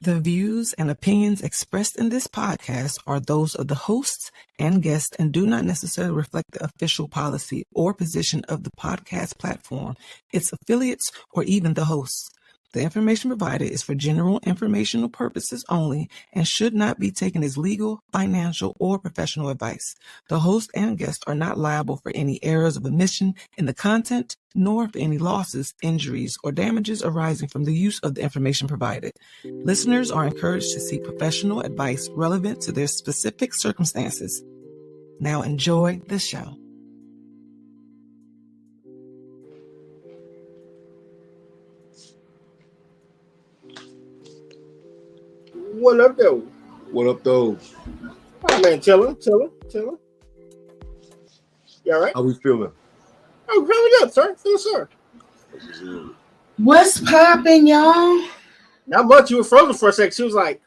The views and opinions expressed in this podcast are those of the hosts and guests and do not necessarily reflect the official policy or position of the podcast platform, its affiliates, or even the hosts. The information provided is for general informational purposes only and should not be taken as legal, financial, or professional advice. The host and guests are not liable for any errors of omission in the content, nor for any losses, injuries, or damages arising from the use of the information provided. Listeners are encouraged to seek professional advice relevant to their specific circumstances. Now enjoy the show. What up, though? What up, though? Oh, man, chilling. You all right? How we feeling? Oh, very good, sir. Yes, sir. What's popping, y'all? Not much. You were frozen for a second. She was like,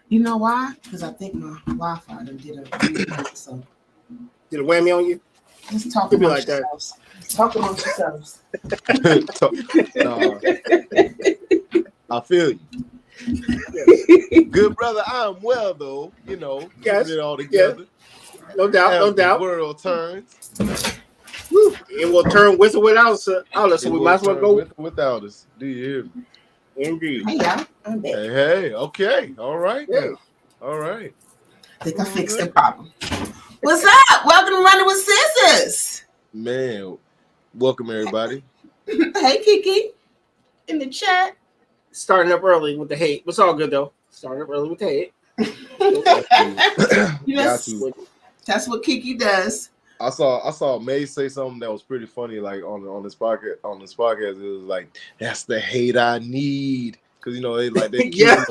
You know why? Because I think my Wi-Fi done did a so did a whammy on you? just talk Could be amongst like that. yourselves. Talk amongst yourselves. I feel you. Yes. Good brother, I'm well though. You know, Yes. keeping it all together. No doubt, As no the doubt. world turns. Woo. It will turn with or without us, so It we will might as well turn go. with or without us. Do you hear me? Indeed. Hey, y'all. I'm back. Hey, okay. All right. Yeah. Then. All right. I think I fixed the problem. What's up? Welcome to Running with Scissors. Man, welcome everybody. Hey, Kiki. In the chat. Starting up early with the hate. It's all good, though. Starting up early with the hate. Yes, Got to. that's what Kiki does. I saw May say something that was pretty funny, like on this podcast. It was like, "That's the hate I need," because you know they keep Yeah.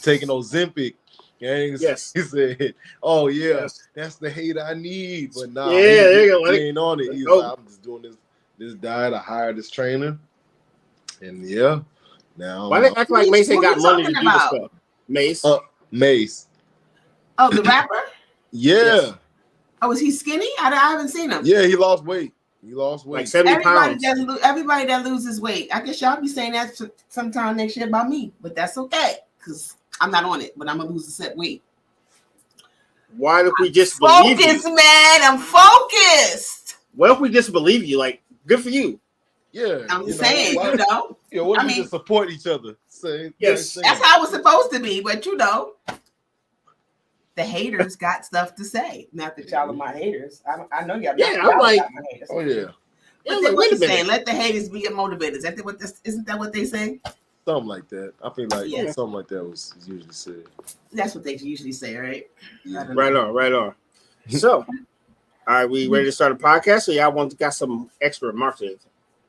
taking Ozempic. And Yes. he said, "Oh yeah, Yes. that's the hate I need." But nah, Yeah, there you go. he ain't on it. He's go. like, "I'm just doing this diet. I hired this trainer, and yeah, now Why they act like Mace ain't got What are money you to do talking this about? stuff? Mace. Mace, Oh, the rapper? yeah, Yes. Oh, is he skinny? I haven't seen him. yeah, he lost weight. Like 70 pounds. Everybody that loses weight. I guess y'all be saying that sometime next year about me, but that's okay because I'm not on it. But I'm gonna lose a set weight. Why if we just believe Focus, you? man. I'm focused. What if we just believe you? Like, good for you. Yeah, I'm saying, why- you know, Yeah, what if I we mean- just support each other? Say, Yes. that's how it's supposed to be. But you know, the haters got stuff to say. Not that y'all are my haters. I know y'all. Yeah, y'all I'm like- got my haters. Oh yeah, Yeah, But like, then what wait you a minute. saying? Let the haters be your motivators. Isn't that what they say? something like that. I feel like Yeah. something like that was usually said. That's what they usually say, right? Yeah. I don't know. Right on. So, all right, we ready to start a podcast? So y'all got some extra remarks?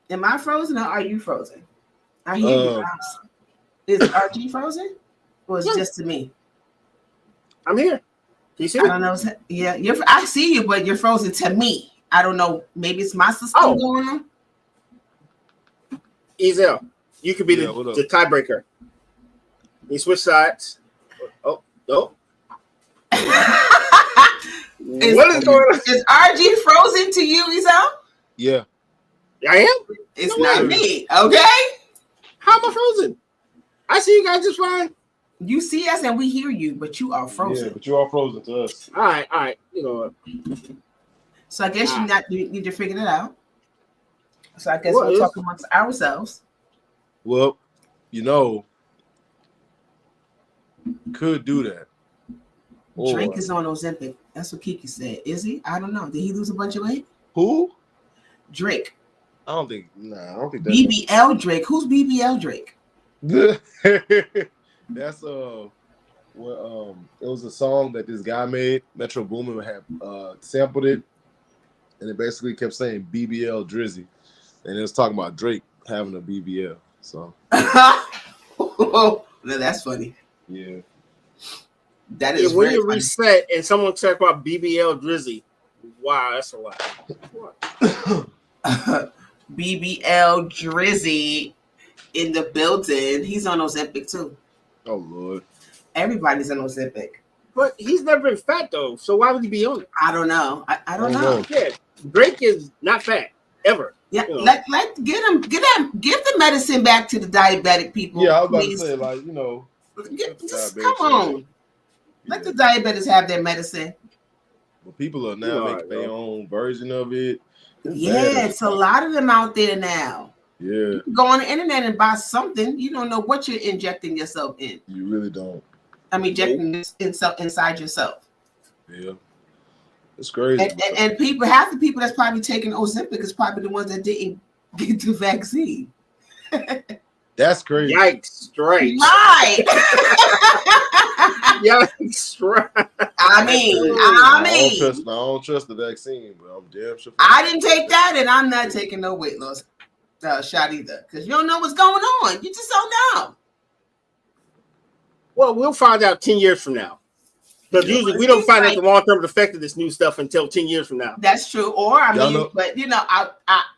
Am I frozen or are you frozen? I hear you. Is RG frozen? Or is it Yeah. just to me? I'm here. Do you see I me? don't know. Yeah, I see you, but you're frozen to me. I don't know. Maybe it's my system Oh. going on. Ezel, you could be Yeah, what up? the tiebreaker. You switch sides. Oh. What is going on? Is RG frozen to you, Isel? Yeah, I am? It's No not way. me. Okay. How am I frozen? I see you guys just fine. You see us and we hear you, but you are yeah, frozen. but you're all frozen to us. All right. You know what? So I guess you need to figure that out. So I guess Well, we'll it's- talk amongst ourselves. Well, you know, could do that. Or- Drake is on Ozempic. That's what Kiki said. Is he? I don't know. Did he lose a bunch of weight? Who? Drake. I don't think that's BBL Drake. Who's BBL Drake? That's it was a song that this guy made. Metro Boomin had sampled it, and it basically kept saying BBL Drizzy, and it was talking about Drake having a BBL. So No, that's funny. yeah, That is When very you funny. reset and someone talk about BBL Drizzy, wow, that's a lot. BBL Drizzy in the building. He's on Ozempic too. oh Lord, Everybody's on Ozempic. But he's never been fat though, so why would he be on it? I don't know. I don't I don't know. know. Yeah, Drake is not fat ever. Yeah, You know. let give the medicine back to the diabetic people. yeah, I was about please. to say like Just come on. Let the diabetics have their medicine. But people are now making their own version of it. It's a lot of them out there now. Yeah. You can go on the internet and buy something. You don't know what you're injecting yourself in. You really don't. I mean, injecting inside yourself. Yeah. It's crazy. And people, half the people that's probably taking Ozempic is probably the ones that didn't get the vaccine. That's crazy. Yikes! Straight. Right. Yikes! Right. I don't trust the vaccine, but I'm damn sure. I didn't take that, and I'm not taking no weight loss shot either, because you don't know what's going on. You just don't know. Well, we'll find out 10 years from now. Because usually we don't find out the long-term effect of this new stuff until 10 years from now. That's true. Or but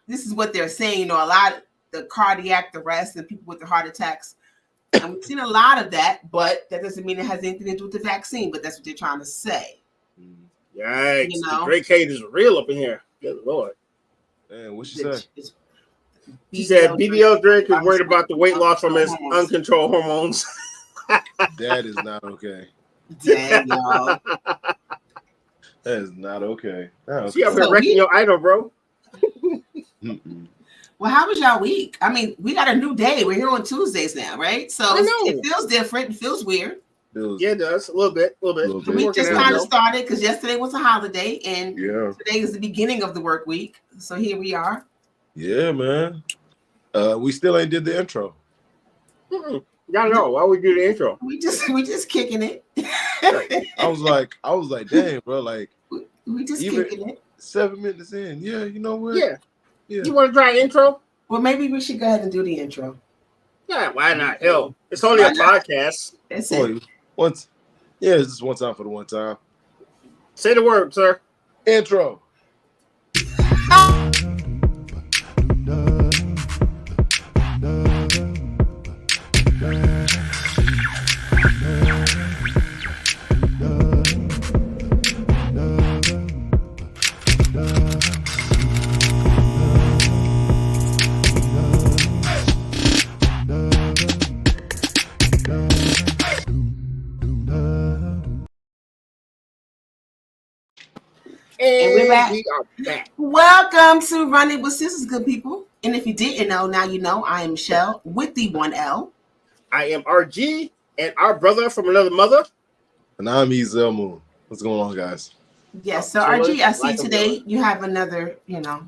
this is what they're saying. You know, a lot of the cardiac arrest and people with the heart attacks. And we've seen a lot of that, but that doesn't mean it has anything to do with the vaccine. But that's what they're trying to say. Yikes! The Drake hate is real up in here. Good Lord. Man, what she say? She said BBL Drake is worried about the weight loss from his uncontrolled hormones. That is not okay. Dang, y'all. That is not okay. She up here wrecking your idol, bro. Well, how was y'all week? I mean, we got a new day. We're here on Tuesdays now, right? So it feels different. It feels weird. Yeah, it does. A little bit. We just kind of started because yesterday was a holiday and today is the beginning of the work week. So here we are. Yeah, man. We still ain't did the intro. Y'all know why we do the intro. We just kicking it. I was like, dang, bro, like we just kicking it. 7 minutes in. Yeah, you know what? Yeah. You want to try an intro? Well, maybe we should go ahead and do the intro. Yeah, why not? Hell, it's only a podcast. That's it. It's just one time for the one time. Say the word, sir. Intro. And we're back. We are back. Welcome to Running with Sisters, good people. And if you didn't know, now you know. I am Michelle with the 1L. I am RG and our brother from another mother. And I'm Ezel Moon. What's going on, guys? Yes, so RG, I see today you have another,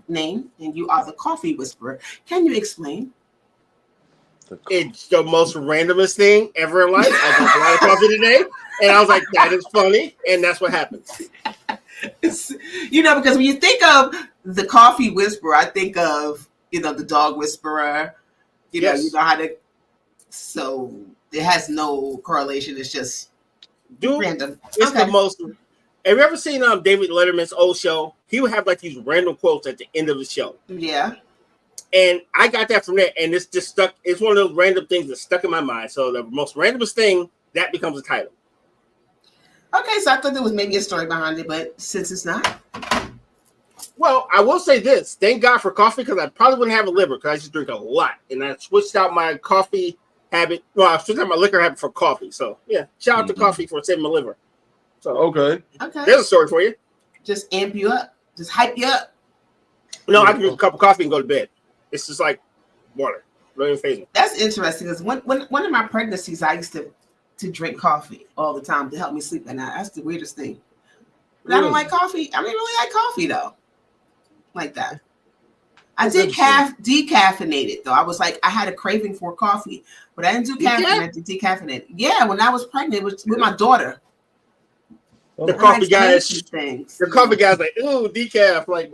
name, and you are the Coffee Whisperer. Can you explain? It's the most randomest thing ever in life. I drank a lot of coffee today, and I was like, that is funny, and that's what happens. Because when you think of the Coffee Whisperer, I think of, the Dog Whisperer. You know how to. So it has no correlation. It's just random. It's the most. Have you ever seen David Letterman's old show? He would have like these random quotes at the end of the show. Yeah. And I got that from there, and it's just stuck. It's one of those random things that stuck in my mind. So the most randomest thing that becomes a title. Okay, so I thought there was maybe a story behind it, but since it's not. Well, I will say this. Thank God for coffee, because I probably wouldn't have a liver because I just drink a lot. And I switched out my coffee habit. Well, I switched out my liquor habit for coffee. So, yeah, shout out to coffee for saving my liver. So, okay. There's a story for you. Just amp you up. Just hype you up. No, I can drink a cup of coffee and go to bed. It's just like water. Don't even faze me. That's interesting because one of my pregnancies, I used to drink coffee all the time to help me sleep at night. That's the weirdest thing. But I don't like coffee. I didn't really like coffee though. Like that. I did decaffeinate it though. I was like, I had a craving for coffee, but I didn't do caffeine. I did decaffeinate it. Yeah, when I was pregnant, it was with my daughter. The coffee guys. The coffee guys like, ooh, decaf. Like,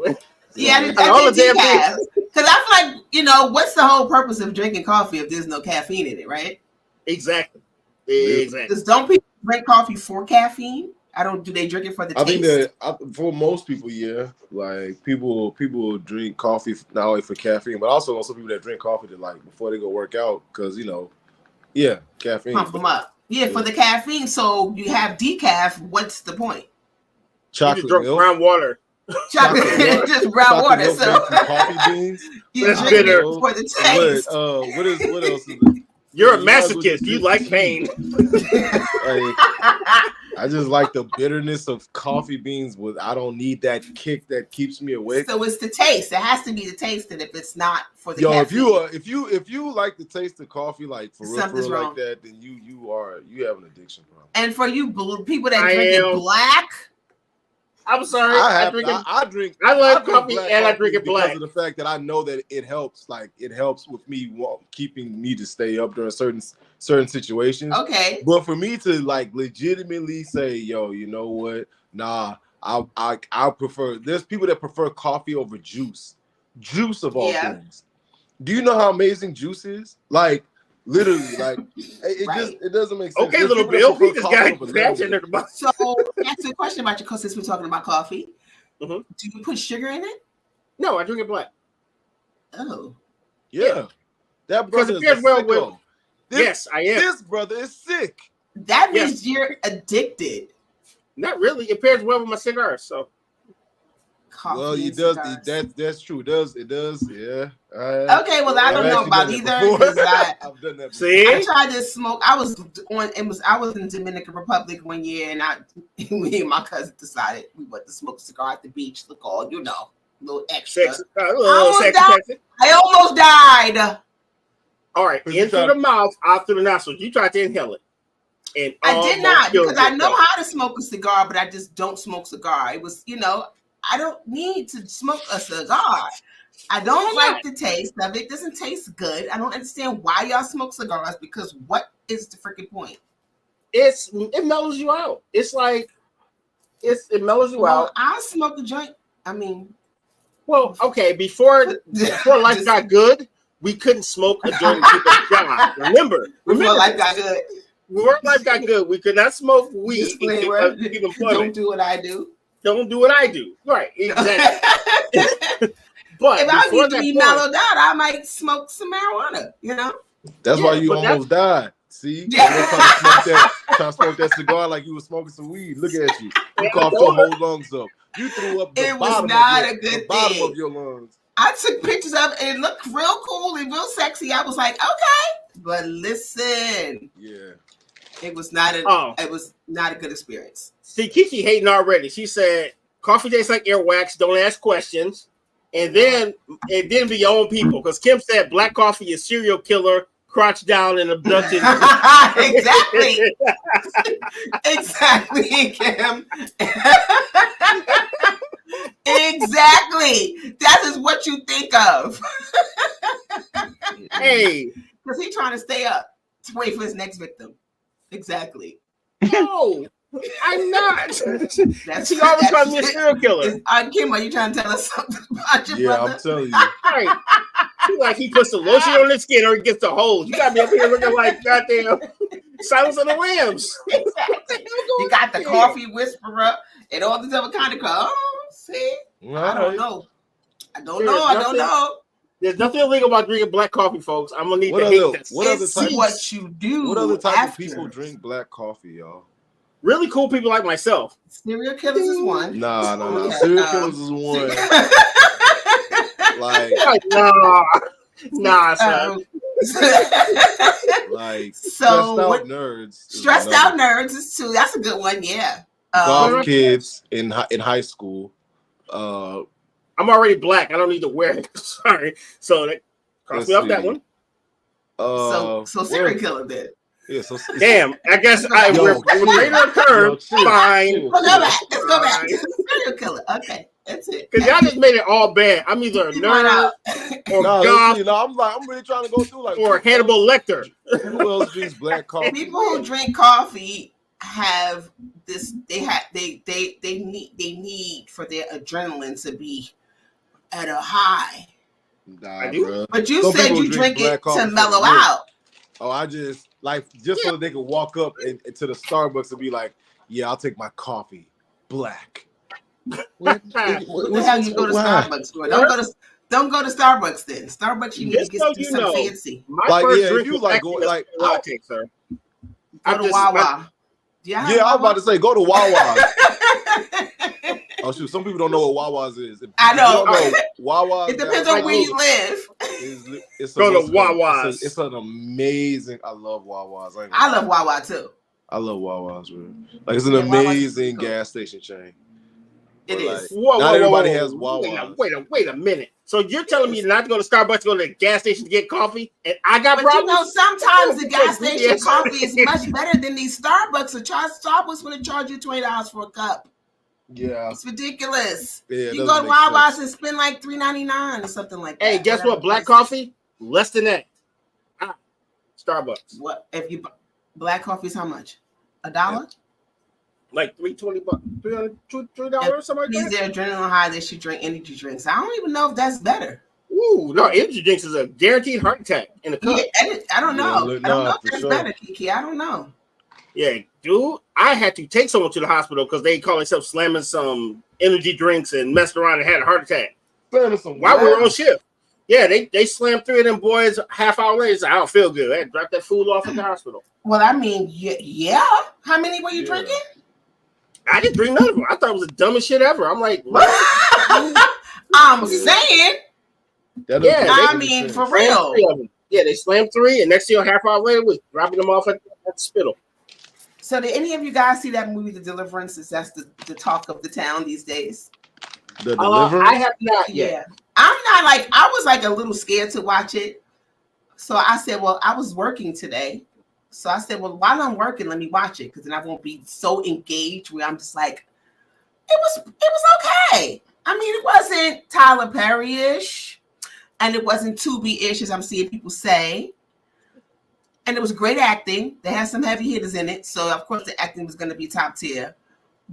yeah, I did decaf. Because I feel like, what's the whole purpose of drinking coffee if there's no caffeine in it, right? Exactly. Because don't people drink coffee for caffeine? Do they drink it for the taste? I think that for most people, yeah. Like people drink coffee not only for caffeine, but also some people that drink coffee to like before they go work out because caffeine. Pump them up. Yeah, for the caffeine. So you have decaf. What's the point? Chocolate milk, brown water. Chocolate, just brown water. So coffee beans. You drink it for the taste. What else is it? You're a You might as well masochist. just You drink like tea. pain. I just like the bitterness of coffee beans. I don't need that kick that keeps me awake. So it's the taste. It has to be the taste, and if it's not for the Yo, caffeine, if you like the taste of coffee like for real Something's like wrong. that, then you have an addiction problem. and for you people that I drink it am. black, I'm sorry. I drink it. drink. I love drink coffee black and I drink it because black. of the fact that I know that it helps. Like it helps with me keeping me to stay up during certain situations. okay. But for me to like legitimately say, yo, you know what? Nah, I prefer. There's people that prefer coffee over juice. Juice of all Yeah. things. Do you know how amazing juice is? Like literally, like Right. it doesn't make sense. Okay, There's little people that Bill. prefer He just coffee got over scratched lemonade. under the bus. So ask you a question about your since we're talking about coffee. Mhm. Do you put sugar in it? No, I drink it black. Oh, Yeah, that Because brother it is pairs a well with- sicko. Yes, I am. This brother is sick. that Yes. means you're addicted. Not really. It pairs well with my cigars. So Coffee. Well, and it does. cigars. That's true. It does. Yeah. Okay, well I I've don't know actually about done either. that before. 'Cause I've done that. See? I tried to smoke. I was in Dominican Republic one year, and me and my cousin decided we went to smoke a cigar at the beach. Look, all you know, a little extra. Sex, a little sexy, died. sexy. I almost died. All right, But in you through tried- the mouth, out through the nostrils. You tried to inhale it. And I did almost not killed because I know yourself. how to smoke a cigar, but I just don't smoke cigar. It was, I don't need to smoke a cigar. I don't Why like the taste of it. It doesn't taste good. I don't understand why y'all smoke cigars because what is the freaking point? It mellows you out. It's like it mellows you Well, out. I smoke a joint. I mean, Well, okay, before life Just- got good, we couldn't smoke a joint and keep a job. Remember, before life got good. before life got good, we could not smoke weed and keep Disclaimer, keep don't employment. do what I do. Don't do what I do. Right, exactly. But If I before need to that be point, mellowed out, I might smoke some marijuana, That's Yeah, why you but that's- almost died. See, Yeah. trying to smoke that cigar like you were smoking some weed. Look at you. You Yeah, coughed your whole lungs up. You threw up the It was bottom not of a good the bottom thing. of your lungs. I took pictures of it and it looked real cool and real sexy. I was like, okay. But listen, Yeah. it was not a good experience. see, Kiki hating already. She said, "Coffee tastes like earwax. Don't ask questions." And then be your own people, because Kim said black coffee is serial killer, crouch down and abducted. Exactly. Exactly, Kim. Exactly. That is what you think of. Hey, Because he's trying to stay up to wait for his next victim. Exactly. no, I'm not. That's She always calls me a serial killer. Kim, are you trying to tell us something about your Yeah, brother? I'm telling you. Right. She like he puts the lotion on his skin or he gets the hose. You got me up here looking like goddamn Silence of the Lambs. Exactly. You got the coffee whisperer and all this other kind of see? I don't know. I don't know. There's nothing illegal about drinking black coffee, folks. I'm gonna need What to other- hate this. what other It's type- what you do. What other type of after. people drink black coffee, y'all? Really cool people like myself. Serial killers is one. Nah. Okay, Serial killers is one. Like, Like, nah, son. like So stressed what- out nerds. is Stressed another. out nerds is two. That's a good one. Yeah. Golf kids in high school. I'm already black. I don't need to wear it. Sorry. So that cross Let's me off that see. one. So serial killer then. Yeah. So Damn. I guess Yo, we're greater curve. chill, Fine. chill. Let's go back. Let's go back. Serial killer. Okay. That's it. Because y'all just made it all bad. I'm either a Keep mine nerd out. or No, goth I'm really trying to go through like or Hannibal Lecter. Who else drinks black coffee? People who drink coffee have this. They need for their adrenaline to be at a high. Nah, I do. bruh. But you Some said people you drink black it coffee to for mellow the out. Oh, I just so that they could walk up to the Starbucks and be like, "Yeah, I'll take my coffee black." What the hell you go to Starbucks for? Don't go to Starbucks then. Starbucks you need Just to so get you some know, fancy. My Like, first yeah, if drink you was like actually going- a like, latte, sir. Go I'm to just- Wawa. Do y'all have Yeah, I was Wawa? about to say go to Wawa. Oh shoot, some people don't know what Wawa's is. If I know. you don't know, Wawa's. It depends on where you live. It's Go to Wawa's. It's an amazing. I love Wawa's. I love Wawa too. I love Wawa's, man. Like it's an Wawa's amazing cool. gas station chain. It But, is. like, not everybody has Wawa's. Wait a minute. So you're telling me not to go to Starbucks, go to the gas station to get coffee, and I got But problems? you know, sometimes the gas station Yes. coffee is much better than these Starbucks. So Starbucks want to charge you $20 for a cup. Yeah. It's ridiculous. Yeah, it You doesn't go to make Wawa's sense. and spend like $3.99 or something like that. Hey, guess Whatever what? Black price is. coffee, less than that. Starbucks, What if you black coffee is how much? $1? like $3.20, $3 something like These that. are adrenaline high. They should drink energy drinks. I don't even know if that's better. Ooh, no, energy drinks is a guaranteed heart attack in a cup. Yeah, I don't know. Yeah, I don't know if for that's sure. better, Kiki. I don't know. Yeah, dude, I had to take someone to the hospital because they call themselves slamming some energy drinks and messed around and had a heart attack while we were on shift. Yeah, they slammed 3 of them boys. Half hour later, said, I don't feel good. I had to drop that fool off at the hospital. Well, I mean, yeah. How many were you Yeah. drinking? I didn't drink none of them. I thought it was the dumbest shit ever. I'm like, I'm saying. That Yeah, doesn't I make mean, sense. for slammed real. 3 of them. Yeah, they slammed 3, and next thing, half hour later, was dropping them off at the hospital. So, did any of you guys see that movie, The Deliverances? That's the talk of the town these days. The delivery. I have not yet. Yeah. I'm not like, I was like a little scared to watch it. So I said, well, I was working today. So I said, well, while I'm working, let me watch it because then I won't be so engaged where I'm just like, it was okay. I mean, it wasn't Tyler Perry-ish and it wasn't Tubi-ish, as I'm seeing people say. And it was great acting. They had some heavy hitters in it. So of course the acting was going to be top tier.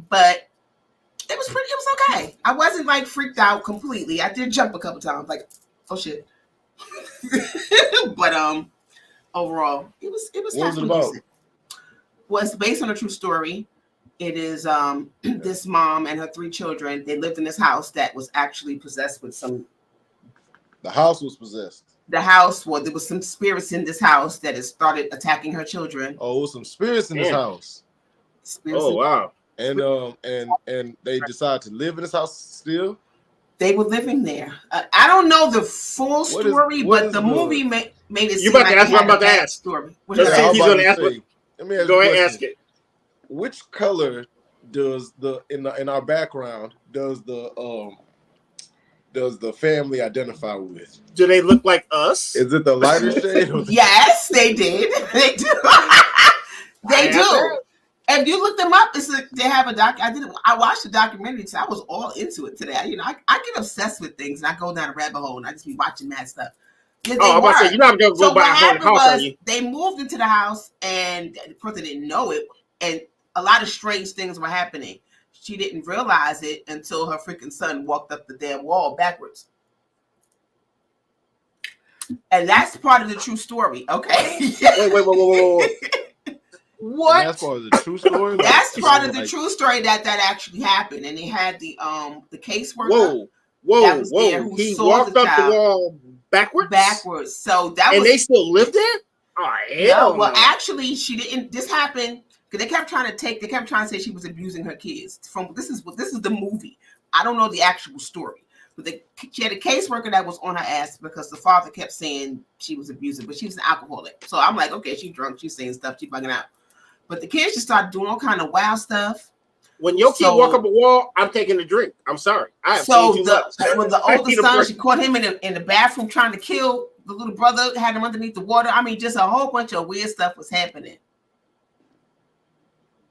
But it was okay. I wasn't like freaked out completely. I did jump a couple times, like, oh shit. But overall, it was What was it halfway about? decent. Well, it's based on a true story. It is this mom and her 3 children. They lived in this house that was actually possessed with some. The house was possessed. The house, well, there was some spirits in this house that has started attacking her children. Oh, it was some spirits in this Damn. house. Spirits Oh, wow. And they decided to live in this house still. They were living there. I don't know the full What is- story, what but is the the- movie made it You seem about to like ask it what had I'm about a to bad ask. story. What Let's you see got? if he's I was gonna about ask to say, let me ask Go you a ahead and question. ask it. Which color does in our background does the family identify with? Do they look like us? Is it the lighter shade or the Yes, they did. They do. They I do. have If you look them up, they have a doc. I watched the documentary, so I was all into it today. You know, I get obsessed with things, and I go down a rabbit hole, and I just be watching mad stuff. Yeah, Oh, I'm about to say, you're not going to So go buy what a haunted happened house, are was you? they moved into the house, and the person didn't know it, and a lot of strange things were happening. She didn't realize it until her freaking son walked up the damn wall backwards. And that's part of the true story, okay? Wait. What? And that's part of the true story. That's Like, part of the like, true story that actually happened. And they had the caseworker Whoa. that was there who He saw walked the up the child wall backwards? backwards. So that And was they still live there? Oh, hell no. Well, no. actually, she didn't. This happened because they kept trying to say she was abusing her kids. This is the movie. I don't know the actual story, but she had a caseworker that was on her ass because the father kept saying she was abusing, but she was an alcoholic. So I'm like, okay, she's drunk, she's saying stuff, she's bugging out. But the kids just started doing all kind of wild stuff. When your kid walk up a wall, I'm taking a drink. I'm sorry. I have So seen too much. when the I older need a son, break. she caught him in the bathroom trying to kill the little brother, had him underneath the water. I mean, just a whole bunch of weird stuff was happening.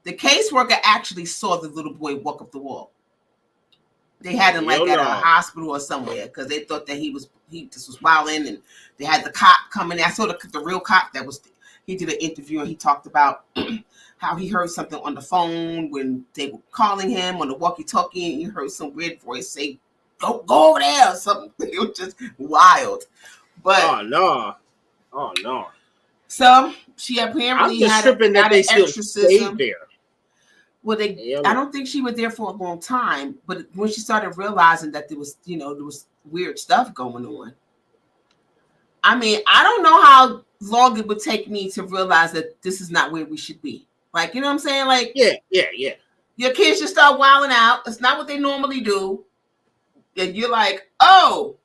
The caseworker actually saw the little boy walk up the wall. They had him like at a hospital or somewhere because they thought that he just was wilding, and they had the cop coming. I saw the real cop he did an interview, and he talked about how he heard something on the phone when they were calling him on the walkie-talkie, and you heard some weird voice say, go over there or something. It was just wild. But Oh no. so she I'm apparently just had tripping that an they still exorcism. stayed there. Well, I don't think she was there for a long time, but when she started realizing that there was weird stuff going on. I mean, I don't know how long it would take me to realize that this is not where we should be. Like, you know what I'm saying? Like, Yeah. Your kids just start wilding out. It's not what they normally do. And you're like, oh,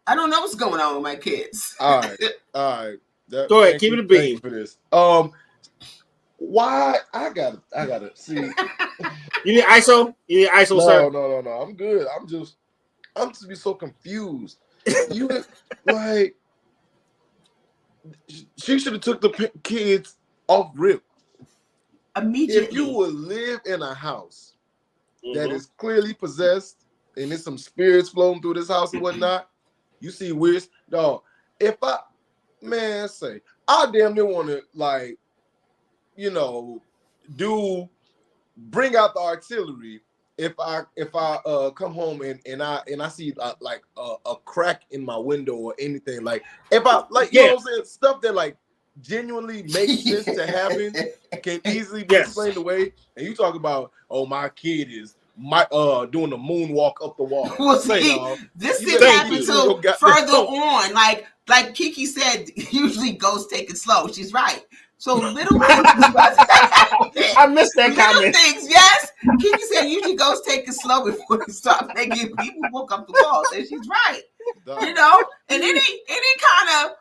I don't know what's going on with my kids. All right. Go ahead, keep it a bean. Thank you for this. Why I gotta see. You need ISO? You need ISO, sir? No. I'm good. I'm just be so confused. You like she should have took the kids off rip. Immediately. If you would live in a house that is clearly possessed and there's some spirits flowing through this house and whatnot, you see weird dog. If I damn near want to like, bring out the artillery if I come home and I see like a crack in my window or anything, like if I like you know what I'm saying, stuff that like genuinely makes sense to happen can easily be explained away. And you talk about, oh, my kid is doing the moonwalk up the wall. Well, see, this didn't happen until further on. Like Kiki said, usually ghosts take it slow. She's right. So little things. I missed that comment. Little things, yes. Kiki said usually ghosts take it slow before they start making people walk up the walls. And she's right. You know, and any kind of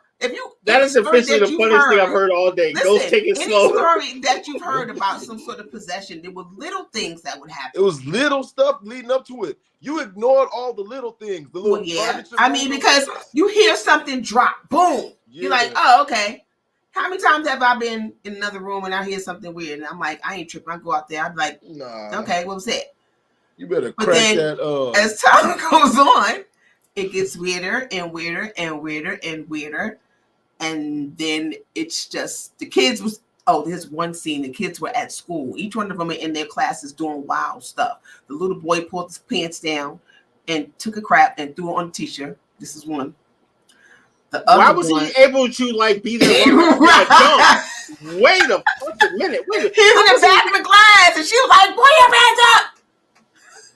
that is officially the funniest thing I've heard all day. Listen, Ghosts take it slow. Any story that you've heard about some sort of possession, there were little things that would happen. It was little stuff leading up to it. You ignored all the little things. The little furniture. I mean, because you hear something drop, boom. Yeah. You're like, oh, okay. How many times have I been in another room and I hear something weird and I'm like, I ain't tripping. I go out there. I'm like, nah. Okay, what was it? You better crack that. As time goes on, it gets weirder and weirder and weirder and weirder. And then it's just the kids was, there's one scene. The kids were at school. Each one of them are in their classes doing wild stuff. The little boy pulled his pants down and took a crap and threw it on the t-shirt. This is one. The other Why was he able to like be there? Right. Wait a fucking minute. He was in the back of the class and she was like, "Pull your pants up."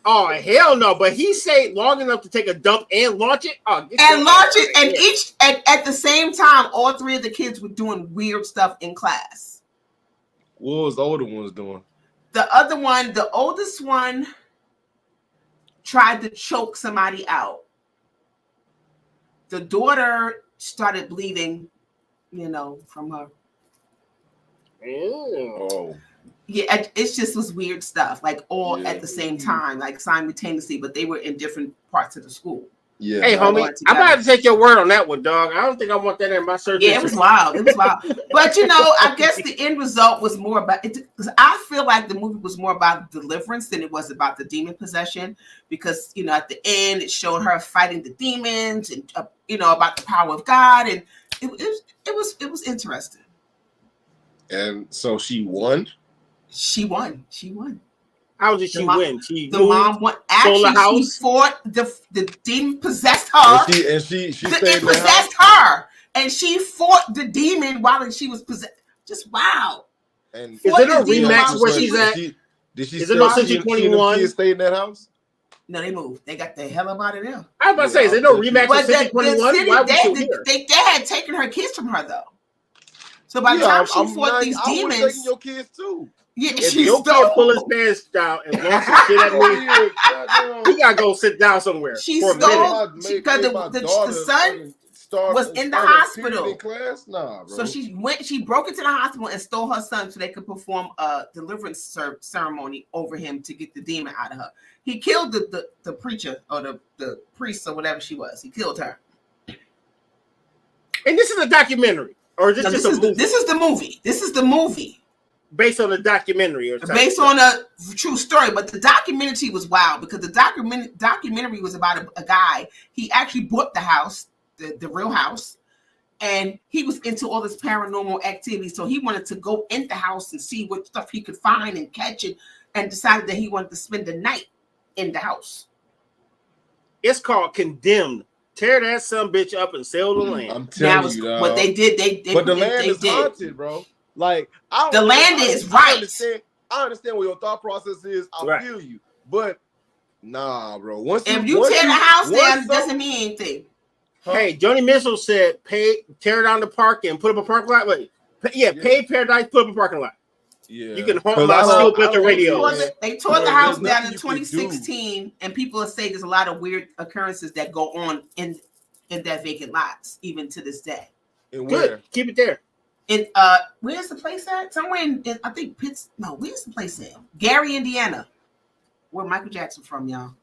Oh, hell no. But he stayed long enough to take a dump and launch it. And at the same time, all three of the kids were doing weird stuff in class. What was the older ones doing? The oldest one tried to choke somebody out. The daughter started bleeding, from her. Oh. Yeah, it just was weird stuff, like all at the same time, like simultaneously, but they were in different parts of the school. Yeah. Hey, homie, I'm about to take your word on that one, dog. I don't think I want that in my search. Yeah, it was wild. But I guess the end result was more about it. Because I feel like the movie was more about deliverance than it was about the demon possession. Because at the end it showed her fighting the demons and about the power of God, and it was interesting. And so she won. She won. How did she win? The mom won. Actually, she fought the demon possessed her. And she it possessed her, and she fought the demon while she was possessed. Just wow. And is it a rematch where she's at? Did she? Is it no Century 21? Kids stayed in that house. No, they moved. They got the hell out of there. I was about to say, is there no rematch with Century 21? Why was she here? They had taken her kids from her though. So by the time she fought these demons, I was taking your kids too. Yeah, if your kid pull his pants down and launch some shit at me, he gotta go sit down somewhere. She stole because the son was in the hospital. Nah, bro. So she broke into the hospital and stole her son so they could perform a deliverance ceremony over him to get the demon out of her. He killed the preacher or the priest or whatever she was. He killed her. And this is a documentary, or is this just a movie? This is the movie. Based on a documentary or something. Based on a true story, but the documentary was wild because the documentary was about a guy. He actually bought the house, the real house, and he was into all this paranormal activity. So he wanted to go in the house and see what stuff he could find and catch it, and decided that he wanted to spend the night in the house. It's called Condemned. Tear that son bitch up and sell the land. I'm telling you, what they did. But the land is haunted, bro. Like the land is right. I understand what your thought process is. I feel you, but nah, bro. If you tear the house down, it doesn't mean anything. Hey, Joni Mitchell said, tear down the park and put up a parking lot. Pay Paradise, put up a parking lot. Yeah, You can haunt 'Cause my I don't- skill I built don't radio. know, They tore the There's house nothing down in you can do. 2016, and people say there's a lot of weird occurrences that go on in that vacant lots, even to this day. And Good. where? Keep it there. And where's the place at? Somewhere in I think Pitts. No, where's the place at? Gary, Indiana. Where Michael Jackson from, y'all?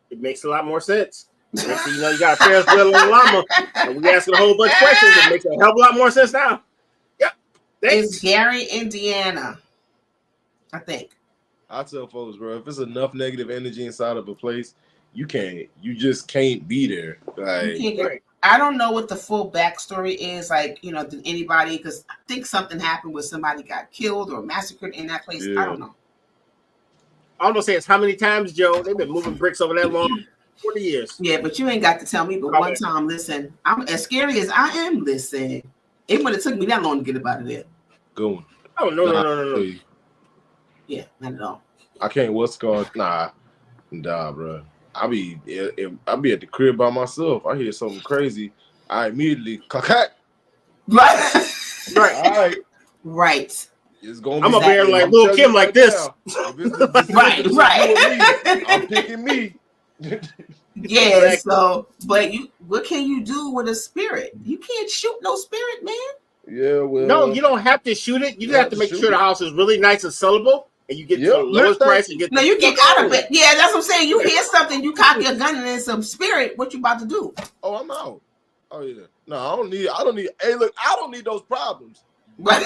It makes a lot more sense. Next thing you know, you got a Ferris wheel and a llama, and we asking a whole bunch of questions. It makes a hell of a lot more sense now. Yep. Thanks. It's Gary, Indiana. I think. I tell folks, bro, if it's enough negative energy inside of a place, you just can't be there. You Like, can't get- Right. I don't know what the full backstory is, like, did anybody, because I think something happened where somebody got killed or massacred in that place. Yeah. I don't know. All I'm gonna say is how many times, Joe, they've been moving bricks over that long? 40 years. Yeah, but you ain't got to tell me. But one time, listen, I'm as scary as I am. Listen, it wouldn't have took me that long to get up out of there. good one. Oh, no. Hey, Yeah, not at all. I can't. What's called? Nah, bro. I be at the crib by myself. I hear something crazy. I immediately clack. Right, Right. All right, right, it's gonna. I'm be a bear I'm like Lil telling Kim you like this. now, if it's right, with right. me, I'm picking me. Yeah. So, but what can you do with a spirit? You can't shoot no spirit, man. Yeah, well. No, you don't have to shoot it. You just have to make shoot sure the it. house is really nice and sellable, and you get Yep, to the lowest let's price and get. No, the you get fuck out of it. Yeah, that's what I'm saying. You hear something, you cock your gun, and there's some spirit. What you about to do? Oh, I'm out. Oh yeah. No, I don't need. Hey, look, I don't need those problems. Right.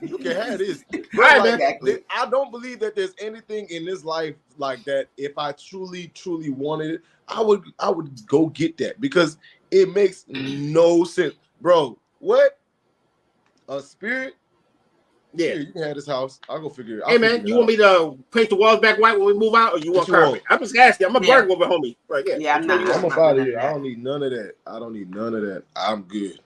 You can have this. Right, Like, man. Exactly. I don't believe that there's anything in this life like that. If I truly wanted it, I would go get that because it makes no sense, bro. What? A spirit? Yeah. Here, you can have this house. I'll go figure it out. Hey man, you want me to paint the walls back white when we move out, or you want What you carpet? want? I'm just asking. I'm a Yeah. burglar, homie. Right? Yeah. Yeah, I'm not. I'm I'm up out not of here. none I of don't need none of that. I don't need none of that. I'm good.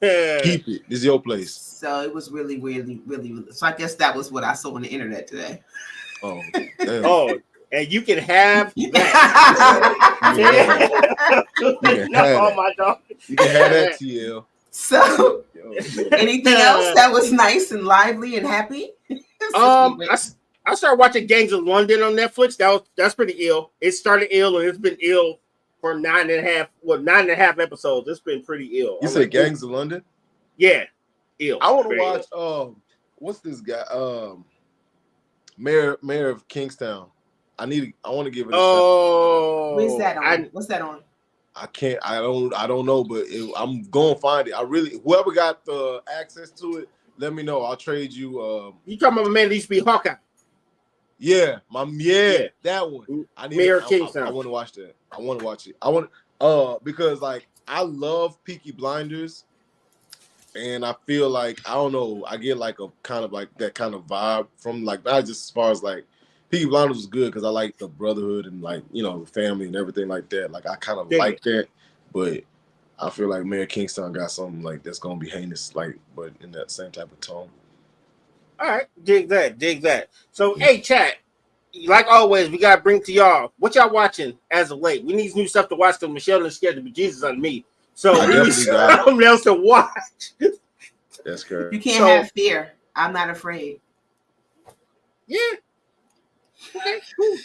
Yeah. Keep it. This is your place. So it was really, really, really, really. So I guess that was what I saw on the internet today. Oh, damn. Oh, and you can have that. You can No, have oh that. my dog. You can have that, TL. So Yo. anything else that was nice and lively and happy? I started watching Gangs of London on Netflix. That's pretty ill. It started ill and it's been ill for 9.5 episodes. It's been pretty ill. You say Gangs of London? Yeah, ill. I want to Very watch. ill. What's this guy? Mayor of Kingstown. I want to give it a shot. Oh, Where's that on? What's that on? I can't. I don't know, but I'm gonna find it. Whoever got the access to it, let me know. I'll trade you. You talking about a man that used to be Hawkeye? Yeah, Yeah. that one. Mayor of Kingstown. I want to watch that. I want to watch it. Because like I love Peaky Blinders, and I feel like I don't know. I get like a kind of like that kind of vibe from like not just as far as like Peaky Blinders was good because I like the brotherhood and like the family and everything like that. Like I kind of like that, but I feel like Mayor Kingstown got something like that's gonna be heinous, like but in that same type of tone. All right, dig that. So, hey, chat, like always, we got to bring to y'all what y'all watching as of late. We need new stuff to watch because Michelle is scared to be Jesus on me. So, I we need definitely got it. something else to watch. That's correct. You can't have fear. I'm not afraid. Yeah. Okay, cool.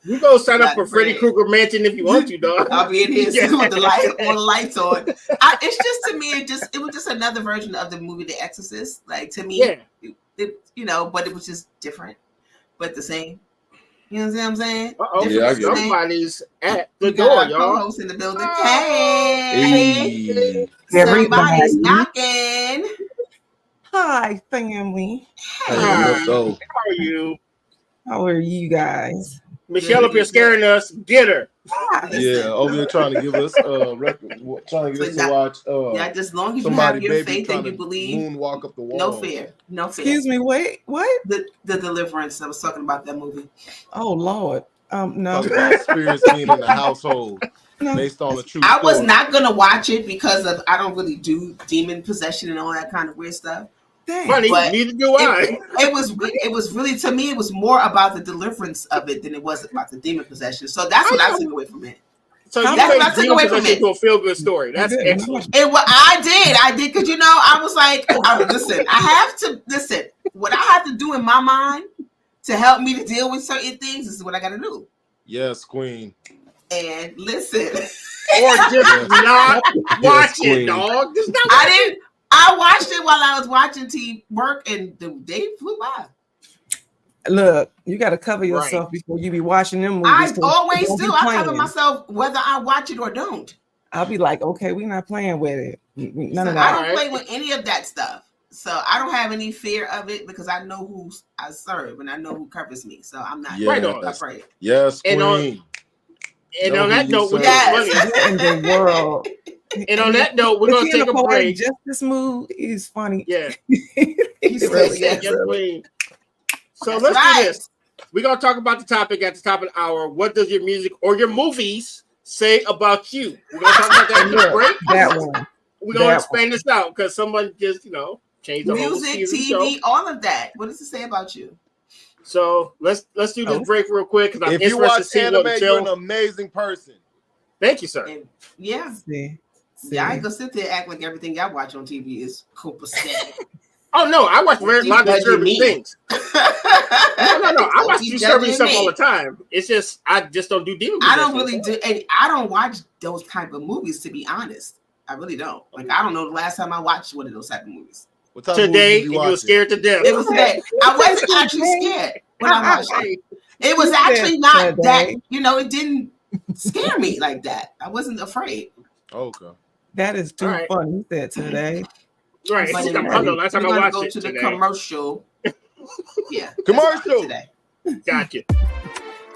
You go sign up Not for Freddy afraid. Krueger Mansion if you want to, dog. I'll be in here Yeah. with all the lights on. It's just to me, it was just another version of the movie The Exorcist. Like to me, Yeah. but it was just different, but the same. You know what I'm saying? Uh-oh. Yeah, I get it. Somebody's at the We got door, our y'all. co-host in the building. Oh. Hey, Hey. somebody's knocking. Hi, family. Hey, what up, though? How are you? How are you guys? Michelle up here scaring us. Get her. Yeah, over here trying to give us trying to get us to watch Yeah, just as long as you somebody have your baby faith trying and you to believe, moonwalk up the wall. no fear, no fear. Excuse me, wait, what? The Deliverance. I was talking about that movie. Oh Lord. No. Talk about spirits being in the household No. based on a true I was story. not gonna watch it because I don't really do demon possession and all that kind of weird stuff. Dang. Funny, But neither do I. It was really, to me, it was more about the deliverance of it than it was about the demon possession. So that's what I took away from it. So you That's what I made took Demon away from Possession it. into a feel-good story. That's did. excellent. And what I did, because I was like, listen, I have to listen. What I have to do in my mind to help me to deal with certain things is what I got to do. Yes, Queen. And listen, Or just not watch it, Queen. dog. Just not I didn't. I watched it while I was watching work, and the day flew by. Look, you got to cover yourself before you be watching them movies. I always Don't be do. I cover playing. myself whether I watch it or don't. I'll be like, okay, we're not playing with it. None of I that. don't play with any of that stuff. So I don't have any fear of it because I know who I serve and I know who covers me. So I'm not afraid. Yes, Queen. And on that note, we're in the world. And on that note, we're gonna take a break. Just this mood is funny. Yeah. He's really, Queen. So let's do this. We're gonna talk about the topic at the top of the hour. What does your music or your movies say about you? We're gonna talk about that in the break. That one. We're gonna expand this out because someone just changed the whole music, TV, show. all of that. What does it say about you? So let's do this break real quick because I'm if you interested watch to see anime, what you're an amazing person. Thank you, sir. And, yeah. See. Yeah, I ain't gonna sit there and act like everything y'all watch on TV is copacetic. Oh no, I watch a lot of disturbing things. No. I watch disturbing stuff all the time. It's just I just don't do demon. I don't really do, and I don't watch those type of movies. To be honest, I really don't. Like I don't know the last time I watched one of those type of movies. What type Today, of you were scared to death. It was today. I wasn't actually scared when I watched it. It was actually not that. It didn't scare me like that. I wasn't afraid. Okay. That is too funny. You said today. Right. But last time I watched go it to today. the commercial. Yeah. Commercial. Today. Gotcha.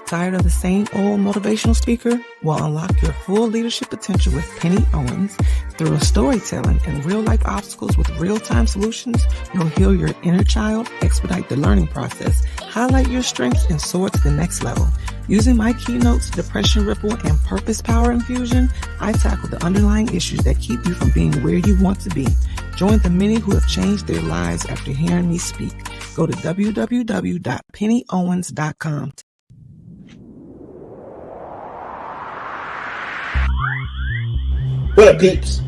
Tired of the same old motivational speaker? Well, unlock your full leadership potential with Penny Owens. Through storytelling and real-life obstacles with real-time solutions, you'll heal your inner child, expedite the learning process, highlight your strengths, and soar to the next level. Using my keynotes, Depression Ripple, and Purpose Power Infusion, I tackle the underlying issues that keep you from being where you want to be. Join the many who have changed their lives after hearing me speak. Go to www.pennyowens.com. What up, peeps?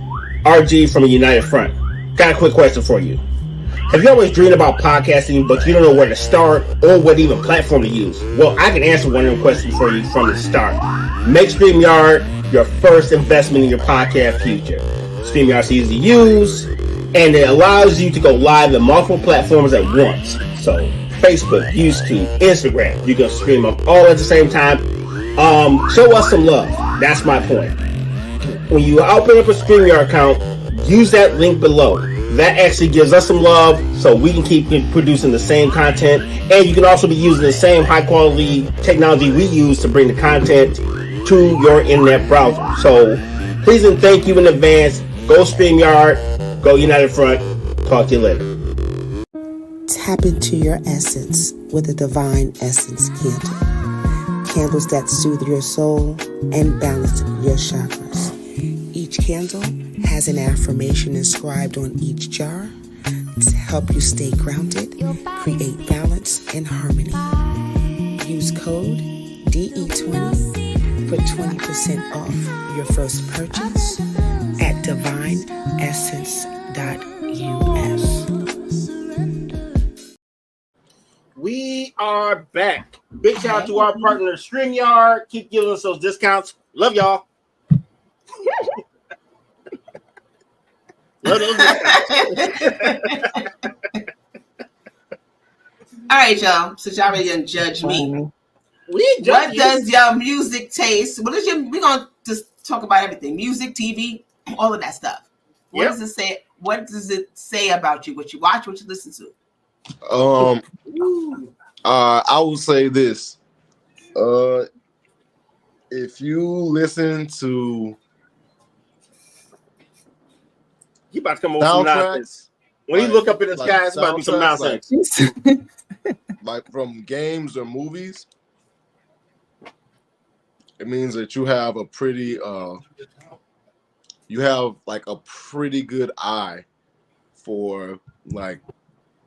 RG from the United Front. Got a quick question for you. Have you always dreamed about podcasting, but you don't know where to start or what even platform to use? Well, I can answer one of them questions for you from the start. Make StreamYard your first investment in your podcast future. StreamYard's easy to use, and it allows you to go live in multiple platforms at once. So, Facebook, YouTube, Instagram, you can stream them all at the same time. Show us some love. That's my point. When you open up a StreamYard account, use that link below. That actually gives us some love so we can keep producing the same content, and you can also be using the same high quality technology we use to bring the content to your internet browser. So please and thank you in advance. Go StreamYard, go United Front. Talk to you later. Tap into your essence with a Divine Essence candle. Candles that soothe your soul and balance your chakras. Each candle has an affirmation inscribed on each jar to help you stay grounded, create balance and harmony. Use code DE20 for 20% off your first purchase at divineessence.us. We are back. Big shout out to our partner StreamYard. Keep giving us those discounts. Love y'all. Love those discounts. All right, y'all. Since y'all already didn't judge me, what does your music taste? What is your? We're gonna just talk about everything: music, TV, all of that stuff. What does it say? What does it say about you? What you watch? What you listen to? I will say this. If you listen to you about to come over some nonsense. When you look up in the sky, it's about to be some nonsense. Like from games or movies, it means that you have a pretty pretty good eye for like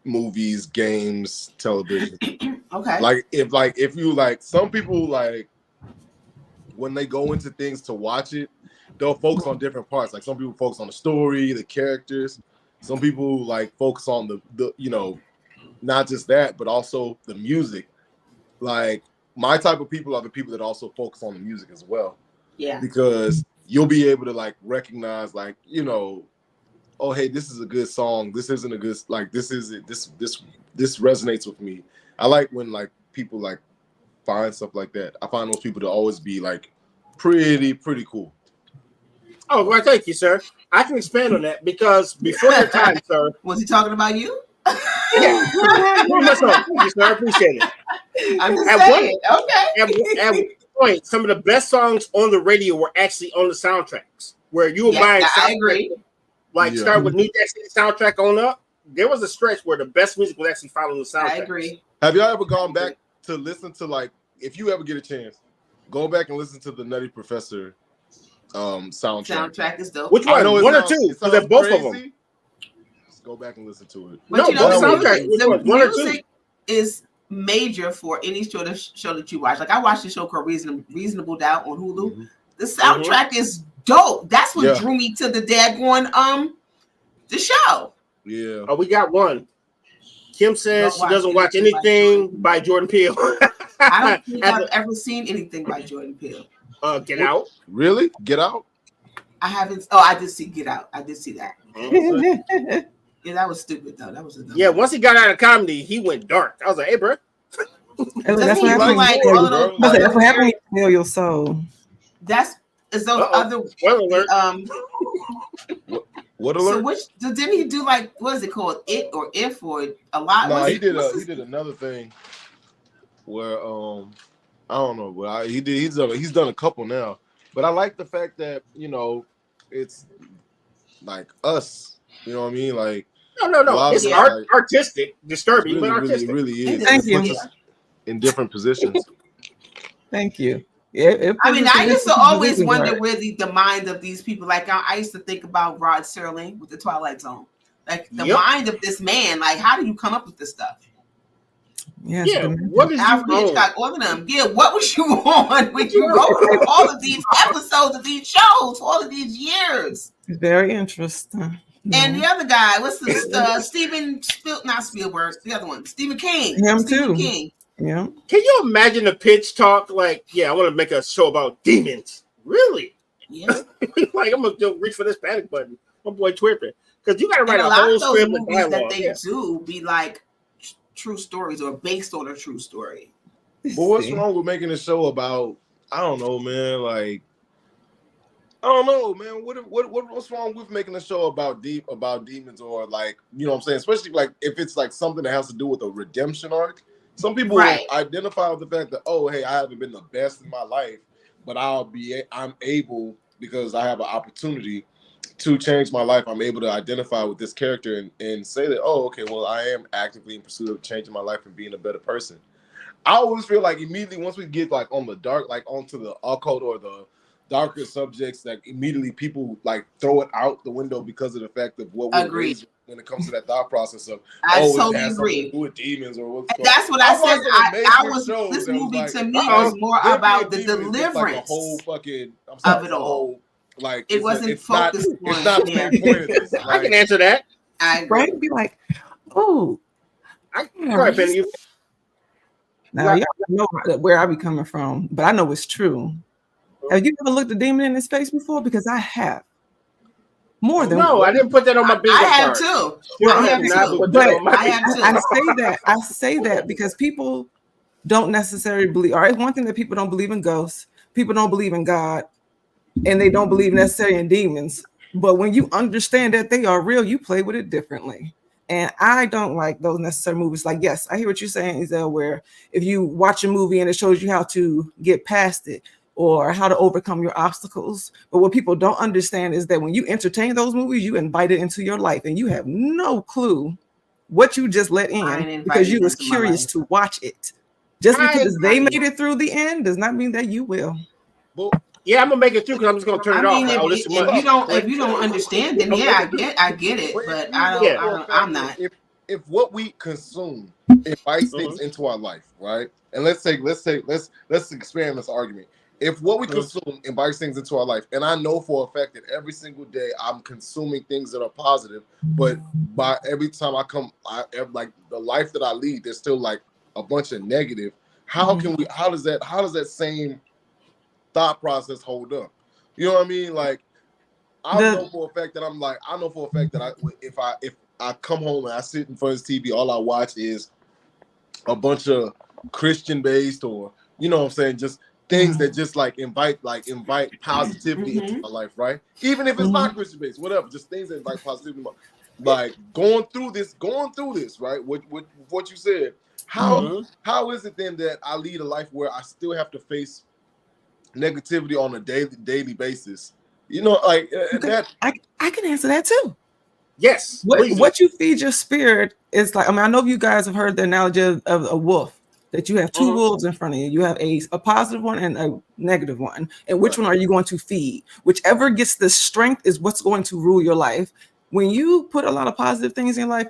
movies, games, television. Okay. Like if you like some people like when they go into things to watch it, they'll focus on different parts. Like some people focus on the story, the characters. Some people like focus on the you know, not just that, but also the music. Like my type of people are the people that also focus on the music as well. Yeah. Because you'll be able to like recognize, like, you know, oh hey, this is a good song. This isn't a good, like, this resonates with me. I like when like people like find stuff like that. I find those people to always be like pretty cool. Oh, well, thank you, sir. I can expand on that because before your time, sir. Was he talking about you? Yeah. Thank you, sir. I appreciate it. I'm just saying. Okay. At one point, some of the best songs on the radio were actually on the soundtracks, where you were buying. I agree. Like start with New Jack City soundtrack on up. There was a stretch where the best music was actually found on the soundtrack. I agree. Have y'all ever gone back to listen to, like, if you ever get a chance, go back and listen to the Nutty Professor soundtrack. Soundtrack is dope. Which one? One or two? Because they're both of them. Just go back and listen to it. But no, you know, the music is major for any show that you watch. Like I watched a show called Reasonable Doubt on Hulu. Mm-hmm. The soundtrack is dope. That's what drew me to the daggone the show. Yeah. Oh, we got one. Kim says she doesn't watch anything by Jordan Peele. I don't think I've ever seen anything by Jordan Peele. Get Out. Really? Get Out? I haven't. Oh, I did see Get Out. I did see that. Yeah, that was stupid though. That was a dumb one. Once he got out of comedy, he went dark. I was like, hey, bro. That's what happened. That's what happened. You your soul. That's as those other. What alert? So didn't he do, like, what is it called? It or If or a lot? No, he did another thing where I don't know, but he's done a couple now. But I like the fact that, you know, it's like Us. You know what I mean? Like no. It's artistic, disturbing, but artistic. Really is. Thank you. In different positions. Thank you. Yeah, I mean, I used to always wonder where the mind of these people. Like I used to think about Rod Serling with the Twilight Zone. Like the mind of this man. Like, how do you come up with this stuff? Yeah. What did Alfred Hitchcock, all of them. Yeah, what was you on when you go through all of these episodes of these shows for all of these years? It's very interesting. And the other guy, what's the not Spielberg, the other one, Stephen King. Stephen King. Yeah. Can you imagine the pitch talk? Like, I want to make a show about demons. Really? Yeah. Like, I'm gonna reach for this panic button. My boy Twitter, because you got to write a whole lot of script those movies that they do be like true stories or based on a true story. But what's wrong with making a show about? I don't know, man. Like, I don't know, man. What's wrong with making a show about demons, or, like, you know what I'm saying? Especially like if it's like something that has to do with a redemption arc. Some people identify with the fact that, oh, hey, I haven't been the best in my life, but I'm able, because I have an opportunity to change my life. I'm able to identify with this character and say that, oh, okay, well, I am actively in pursuit of changing my life and being a better person. I always feel like immediately once we get like on the dark, like onto the occult or the darker subjects, that immediately people like throw it out the window because of the fact of what we're raised when it comes to that thought process of, totally it has agree. something to do with demons or what's going on. That's what I said. This movie like, to me was more about the deliverance like a whole fucking, of it all. Like it wasn't focused on. It's not the main point of this. Like, I can answer that. Right? Be like, oh, Now y'all know where I be coming from, but I know it's true. Have you ever looked a demon in his face before? Because I have. More than no, I didn't put that on my bingo card. I have too. I say that because people don't necessarily believe. All right, one thing that people don't believe in ghosts. People don't believe in God, and they don't believe necessarily in demons. But when you understand that they are real, you play with it differently. And I don't like those necessary movies. Like, yes, I hear what you're saying, Isel, where if you watch a movie and it shows you how to get past it, or how to overcome your obstacles. But what people don't understand is that when you entertain those movies, you invite it into your life and you have no clue what you just let in because you was curious to watch it. Just because they made it through the end does not mean that you will. Well, I'm gonna make it through because I'm just gonna turn it off. If you don't understand, then I get it. But I'm not. If what we consume invites things into our life, right? And let's expand this argument. if what we consume invites things into our life, and I know for a fact that every single day I'm consuming things that are positive, but by every time like the life that I lead, there's still like a bunch of negative. How does that same thought process hold up? You know what I mean? Like, I know for a fact that if I come home and I sit in front of the TV, all I watch is a bunch of Christian based, or you know what I'm saying, just things that just like invite positivity into my life, right? Even if it's not Christian based, whatever, just things that invite positivity. Like going through this, right? What you said. How is it then that I lead a life where I still have to face negativity on a daily basis? You know, like that. I can answer that too. Yes. What you feed your spirit is like, I mean, I know you guys have heard the analogy of a wolf, that you have two wolves in front of you. You have a positive one and a negative one. And which one are you going to feed? Whichever gets the strength is what's going to rule your life. When you put a lot of positive things in life,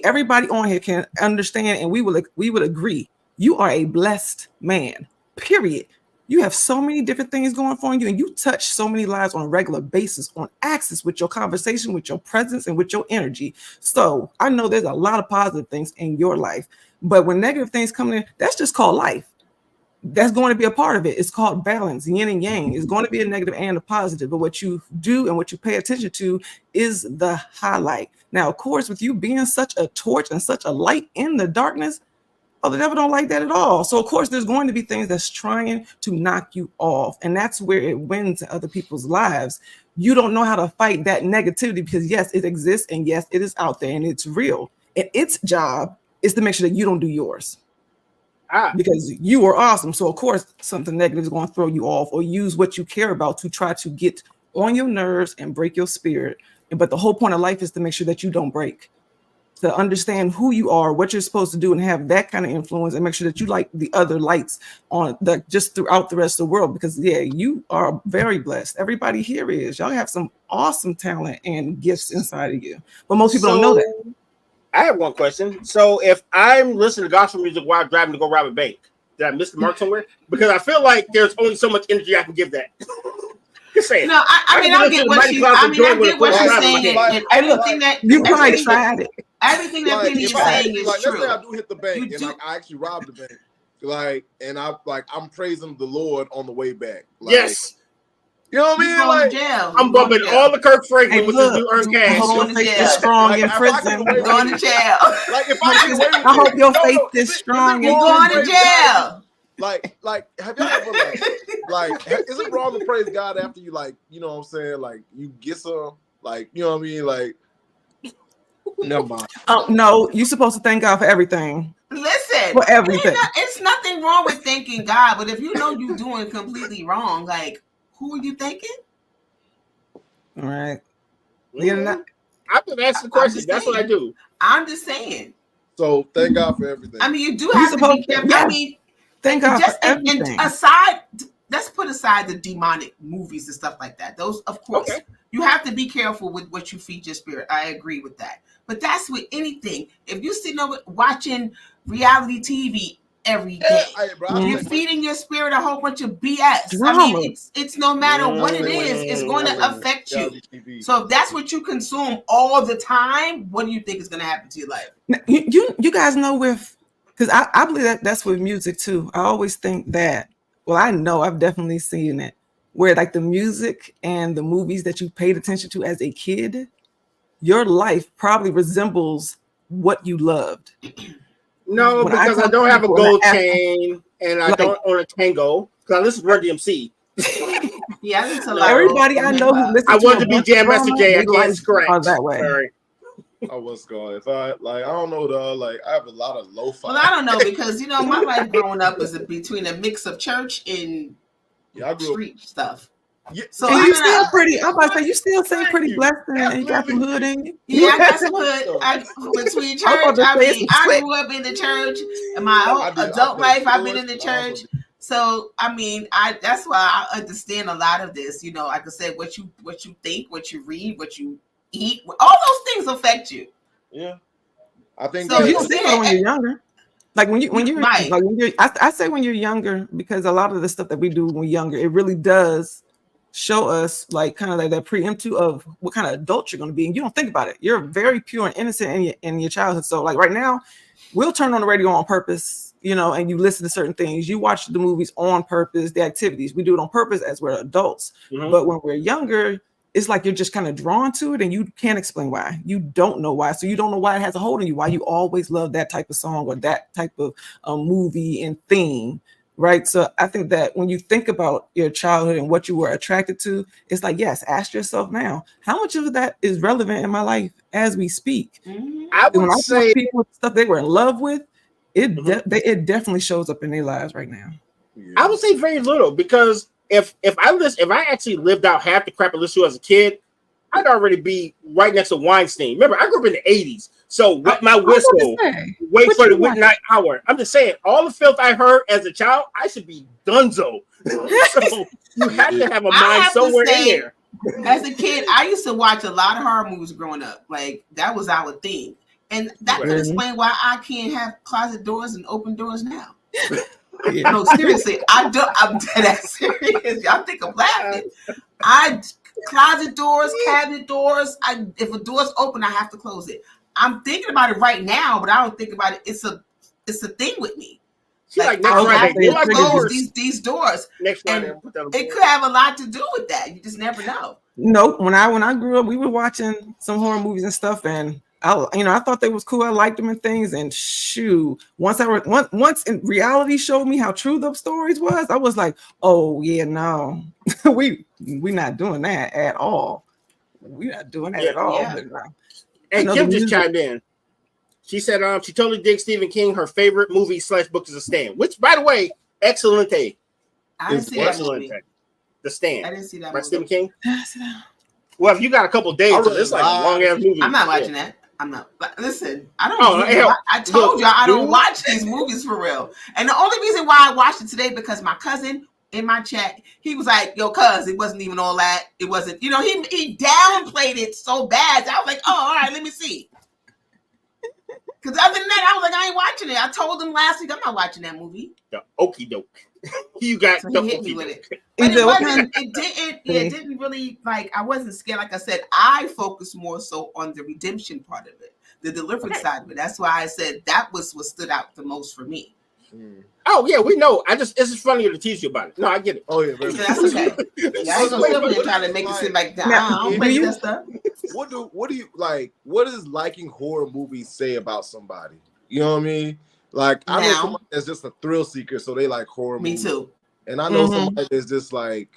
everybody on here can understand, and we would agree, you are a blessed man, period. You have so many different things going for you, and you touch so many lives on a regular basis, on access with your conversation, with your presence, and with your energy. So I know there's a lot of positive things in your life, but when negative things come in, that's just called life. That's going to be a part of it. It's called balance, yin and yang. It's going to be a negative and a positive, but what you do and what you pay attention to is the highlight. Now, of course, with you being such a torch and such a light in the darkness, the devil don't like that at all. So, of course, there's going to be things that's trying to knock you off. And that's where it wins in other people's lives. You don't know how to fight that negativity because, yes, it exists. And, yes, it is out there and it's real. And its job is to make sure that you don't do yours. Because you are awesome. So, of course, something negative is going to throw you off or use what you care about to try to get on your nerves and break your spirit. But the whole point of life is to make sure that you don't break. To understand who you are, what you're supposed to do, and have that kind of influence, and make sure that you like the other lights on just throughout the rest of the world. Because you are very blessed. Everybody here is. Y'all have some awesome talent and gifts inside of you, but most people don't know that. I have one question. So if I'm listening to gospel music while driving to go rob a bank, did I miss the mark somewhere? Because I feel like there's only so much energy I can give that. Just saying. No, I get what she's saying. And everything that you probably tried it. Everything that Penny is saying is like, true. Let's say I do hit the bank and like I actually robbed the bank, like, and I'm praising the Lord on the way back. Like, yes. You know what I mean? Like, jail. I'm bumping all the Kirk Franklin with this new earned cash. Your faith is strong in prison. You're going to jail. Like, if I hope your faith is strong. You're going to jail. Like, have y'all ever like, is it wrong to praise God after you, like, you know what I'm saying? Like, you get some, like, you know what I mean? Like, never mind. Oh no, you're supposed to thank God for everything. Listen, for everything. It's nothing wrong with thanking God, but if you know you're doing completely wrong, like, who are you thanking? All right. I've been asking questions. That's what I do. I'm just saying. So thank God for everything. I mean, you do have to be careful. I mean, thank God for everything. And let's put aside the demonic movies and stuff like that. Those, of course, you have to be careful with what you feed your spirit. I agree with that. But that's with anything. If you're sitting over watching reality TV every day, you're feeding your spirit a whole bunch of BS. Drama. I mean, it's no matter what it is, it's going to affect you. So if that's what you consume all the time, what do you think is going to happen to your life? You guys know because I believe that's with music too. I always think that, well, I know I've definitely seen it, where like the music and the movies that you paid attention to as a kid, your life probably resembles what you loved. No, because I don't have a gold chain and I don't own a Tango because I listen to Run DMC. Yeah, I listen to a lot. Everybody I know who listens I wanted to be Jam Master Jay. I can't scratch that way. Sorry. I was going. If I don't know though, like I have a lot of lo-fi. Well, I don't know because my life growing up is between a mix of church and street stuff. Yeah. So and you still pretty. I'm about to say you still seem pretty blessed and you got some hood in you. Yeah, I got some hood. Between church, I grew up in the church, and my adult life I've been in the church. So I mean, that's why I understand a lot of this. Like I said, what you think, what you read, what you eat, all those things affect you. Yeah, I think so. You see it when you're younger. Like when you're Right. like I say when you're younger, because a lot of the stuff that we do when we're younger, it really does show us like kind of like that preemptive of what kind of adult you're going to be, and you don't think about it. You're very pure and innocent in your childhood. So like right now, we'll turn on the radio on purpose, and you listen to certain things. You watch the movies on purpose, the activities we do it on purpose as we're adults. Mhm. But when we're younger, it's like you're just kind of drawn to it and you can't explain why. You don't know why. So you don't know why it has a hold on you, why you always love that type of song or that type of movie and theme, right? So I think that when you think about your childhood and what you were attracted to, it's like, yes, ask yourself now, how much of that is relevant in my life as we speak? Mhm. I And when would I say talk people stuff they were in love with, it Mhm. it definitely shows up in their lives right now. I would say very little, because if I actually lived out half the crap I listened to as a kid, I'd already be right next to Weinstein. Remember, I grew up in the 80s. So wet my whistle, wait What for you the midnight hour. I'm just saying, all the filth I heard as a child, I should be dunzo. So you have to have a I mind have to somewhere in say, there. As a kid, I used to watch a lot of horror movies growing up. Like that was our thing. And that could explain why I can't have closet doors and open doors now. Yeah. No, seriously, I'm dead ass serious. Y'all think I'm laughing. Closet doors, cabinet doors. If a door's open, I have to close it. I'm thinking about it right now, but I don't think about it. It's a thing with me. She's like, I next have Friday, to do my close doors. these doors. Next Friday, And I'll put that on it could have a lot to do with that. You just never know. Nope. When I grew up, we were watching some horror movies and stuff, and I thought they was cool. I liked them and things. And shoo, once in reality showed me how true the stories was, I was like, oh yeah, no, we not doing that at all. We're not doing that at all. Yeah. But, Hey, No, Kim the just music- chimed in. She said she totally digs Stephen King. Her favorite movie / book is The Stand, which, by the way, excellent. I didn't see that Excellent. movie. The Stand. I didn't see that By movie. Stephen King. Well, if you got a couple days, it's like a long ass movie. I'm not watching that. I'm not. Listen, I don't. Oh, hell, I told y'all I don't dude. watch these movies for real. And the only reason why I watched it today because my cousin in my chat, he was like, "Yo, cuz it wasn't even all that. It wasn't. He downplayed it so bad. I was like, oh, all right, let me see." Because other than that, I was like, I ain't watching it. I told him last week I'm not watching that movie. The okey doke. You got So the he hit me okey with doke. it. But Either it way. wasn't. It didn't. Yeah, it didn't really like. I wasn't scared. Like I said, I focused more so on the redemption part of it, the deliverance side of it. That's why I said that was what stood out the most for me. Oh yeah, we know. It's just funnier to teach you about it. No, I get it. Oh yeah, So that's okay. Yeah, I ain't gonna sit up here trying to make it seem like that. I don't play that stuff. What do you like? What does liking horror movies say about somebody? You know what I mean? Like I know Now- somebody that's just a thrill seeker, so they like horror Me movies. too. And I know Mhm. somebody that's just like,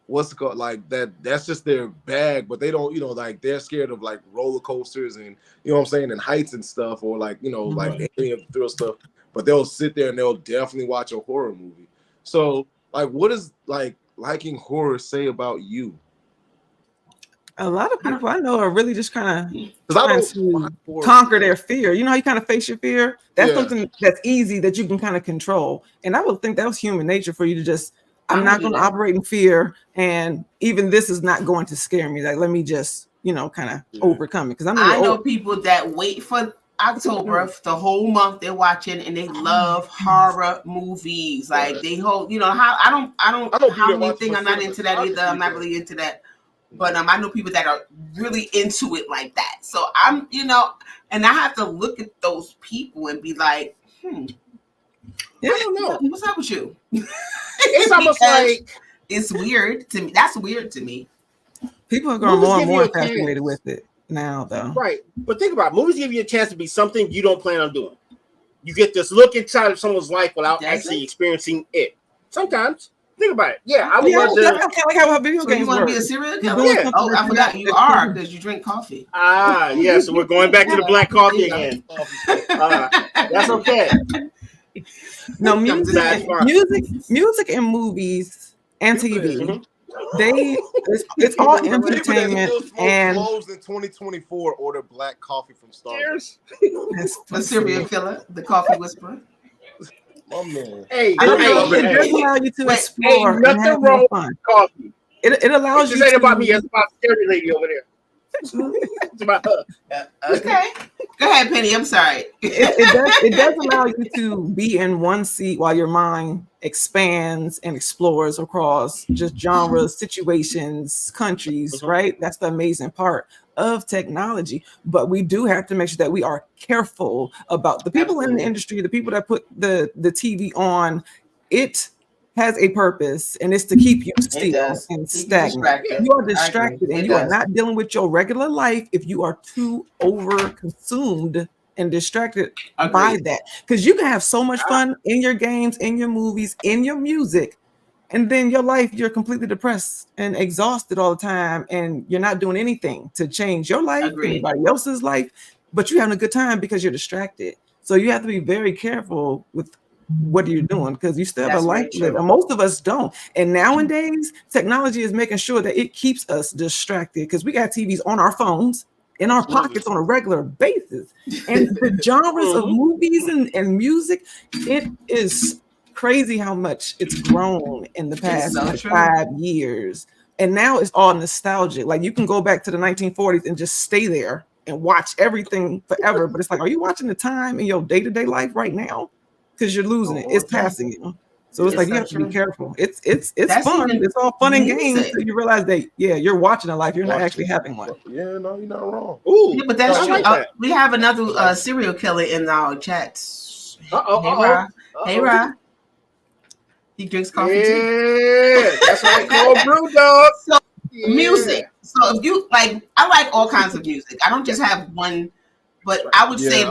what's it called? Like that's just their bag, but they don't, like they're scared of like roller coasters and you know what I'm saying, and heights and stuff, or like, like any of the thrill stuff. But they'll sit there and they'll definitely watch a horror movie. So like what does like liking horror say about you? A lot of people I know are really just kind of Because I trying don't to watch horror conquer their fear. You know how you kind of face your fear? That's Yeah. something that's easy that you can kind of control. And I would think that was human nature for you to just, I'm not going to operate in fear. And even this is not going to scare me. Like, let me just, kind of overcome it. Because I know people that wait for October, the whole month they're watching, and they love horror movies. Like they hold, how I don't how many thing I'm not into that either. I'm not really into that. But I know people that are really into it like that. So I'm, and I have to look at those people and be like, I don't know. what's up with you? It's almost Because like it's weird to me. That's weird to me. people are growing movies more give and you more a chance. fascinated with it now, though. right. But think about it. Movies give you a chance to be something you don't plan on doing. You get this look inside of someone's life without Does actually it? experiencing it. Sometimes. Think about it. Yeah, I would Yeah, love that's to. kind of like how video So you games want to work. be a serial You're killer? doing Yeah. something Oh, that I forgot you that's are cool. because you drink coffee. Yeah, so we're going back to the black coffee again. That's okay. No, Comes music, back far. music and movies and TV. Mhm. It's all People that entertainment still smoke and cloves in 2024 order black coffee from Starbucks. Cheers. A serial killer, the coffee whisperer. My man. Hey, I don't know. it does hey, allow you to Wait, explore and nothing have wrong more fun. coffee. It allows This you ain't to about me. It's about the scary lady over there. It's about her. Okay. Go ahead, Penny. I'm sorry. It does allow you to be in one seat while your mind expands and explores across just genres, situations, countries, right? That's the amazing part of technology. But we do have to make sure that we are careful about the people in the industry, the people that put the TV on. It has a purpose, and it's to keep you still and stagnant. You are distracted, and you are not dealing with your regular life if you are too over consumed and distracted by that. Because you can have so much fun in your games, in your movies, in your music, and then your life, you're completely depressed and exhausted all the time, and you're not doing anything to change your life, anybody else's life, but you're having a good time because you're distracted. So you have to be very careful with what are you doing, because you still have a life to live, and most of us don't. And nowadays technology is making sure that it keeps us distracted, because we got TVs on our phones, in our pockets on a regular basis, and the genres of movies and music, it is crazy how much it's grown in the past 5 years. And now it's all nostalgic. Like, you can go back to the 1940s and just stay there and watch everything forever, but it's like, are you watching the time in your day-to-day life right now? Because you're losing it. It's passing you. So it's like, you have to be careful. It's fun. It's all fun and games until you realize that, you're watching a life. You're not actually having one. Yeah, no, you're not wrong. Ooh, yeah, but that's true. We have another serial killer in our chats. Hey, Ra. He drinks coffee too. Yeah, that's what I call brew dog. So music. So if you like, I like all kinds of music. I don't just have one. But I would say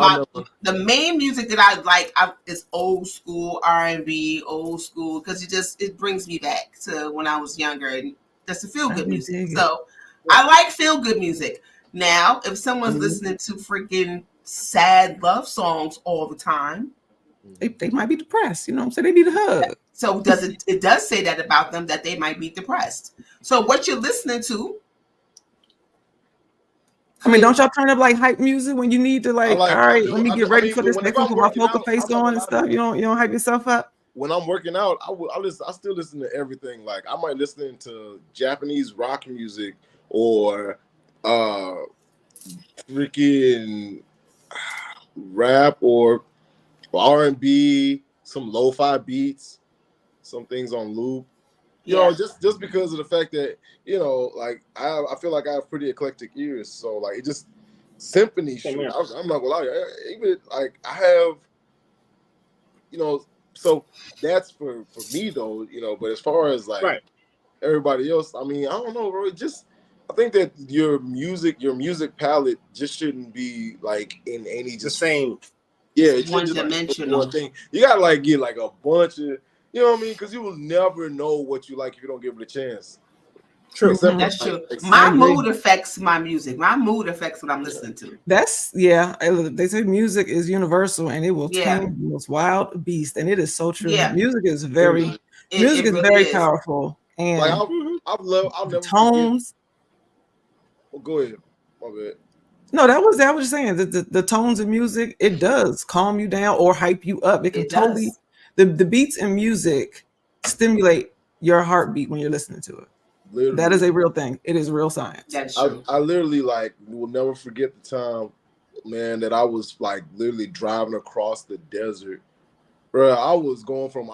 the main music that I like is old school R&B, old school, because it brings me back to when I was younger, and that's the feel good music. So I like feel good music. Now, if someone's listening to freaking sad love songs all the time, they might be depressed. You know what I'm saying? They need a hug. So it does say that about them, that they might be depressed. So what you're listening to. I mean, don't y'all turn up like hype music when you need to all right, let me get ready for this next one, put my poker face on and stuff. You don't hype yourself up? When I'm working out, I still listen to everything. Like, I might listen to Japanese rock music or freaking rap or R&B, some lo-fi beats, some things on loop. You know, just because of the fact that, you know, like I feel like I have pretty eclectic ears, so like it just symphony shit. I'm not gonna lie, even like I have, you know, so that's for me though, you know. But as far as like everybody else, I mean, I don't know, bro. I think that your music palette just shouldn't be like in any just the same. Yeah, it's one just dimensional. Like one thing. You gotta like get like a bunch of. You know what I mean? Because you will never know what you like if you don't give it a chance. True. That's true. My mood affects my music. My mood affects what I'm listening to. That's, they say music is universal and it will tame the most wild beast. And it is so true. Yeah. Music is very powerful. And like, I'll never tones. Well, go ahead. My bad. No, that was just saying that the tones of music, it does calm you down or hype you up. It can totally. The beats in music stimulate your heartbeat when you're listening to it. Literally. That is a real thing. It is real science. That's true. I literally will never forget the time, man, that I was like literally driving across the desert. Bro, I was going from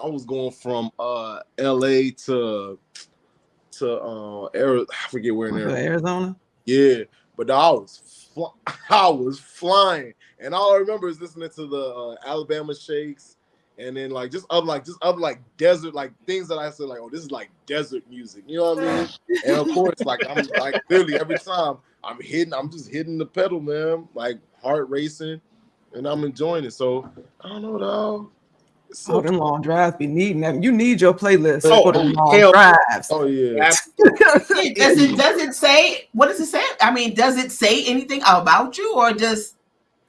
LA to I forget where in Arizona. Yeah, but I was flying, and all I remember is listening to the Alabama Shakes. And then just other desert, like things that I said, like, oh, this is like desert music, you know what I mean? And of course, like I'm like literally every time I'm just hitting the pedal, man, like heart racing, and I'm enjoying it. So I don't know, dog. So them long drives be needing that. You need your playlist for the long drives. Oh yeah. Does it say, what does it say? I mean, does it say anything about you, or just?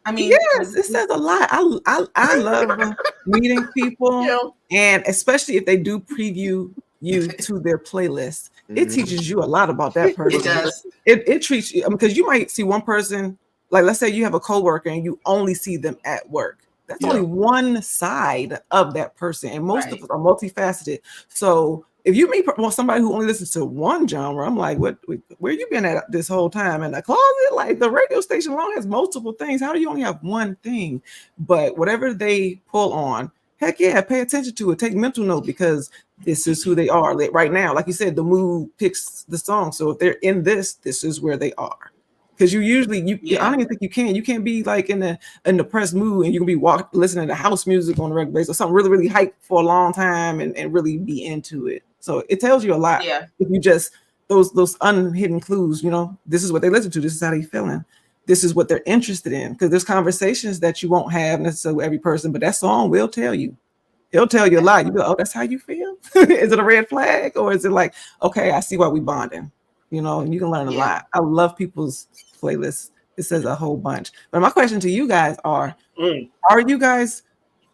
I mean, yes, it says a lot. I love meeting people, and especially if they do preview you to their playlist, it teaches you a lot about that person. It does. It treats you, because you might see one person, like let's say you have a coworker and you only see them at work. That's only one side of that person, and most of us are multifaceted. So if you meet somebody who only listens to one genre, I'm like, where you been at this whole time? In the closet? Like, the radio station alone has multiple things. How do you only have one thing? But whatever they pull on, heck yeah, pay attention to it. Take mental note, because this is who they are right now. Like you said, the mood picks the song. So if they're in this is where they are. Because you usually, I don't even think you can't be like in a depressed mood and you can be listening to house music on a regular basis or something really, really hype for a long time and really be into it. So it tells you a lot. Yeah. If you just, those unhidden clues, this is what they listen to. This is how they feeling. This is what they're interested in. Because there's conversations that you won't have necessarily with every person, but that song will tell you. It'll tell you a lot. You go, oh, that's how you feel? Is it a red flag? Or is it like, okay, I see why we bonding? And you can learn a lot. I love people's playlists. It says a whole bunch. But my question to you guys are you guys,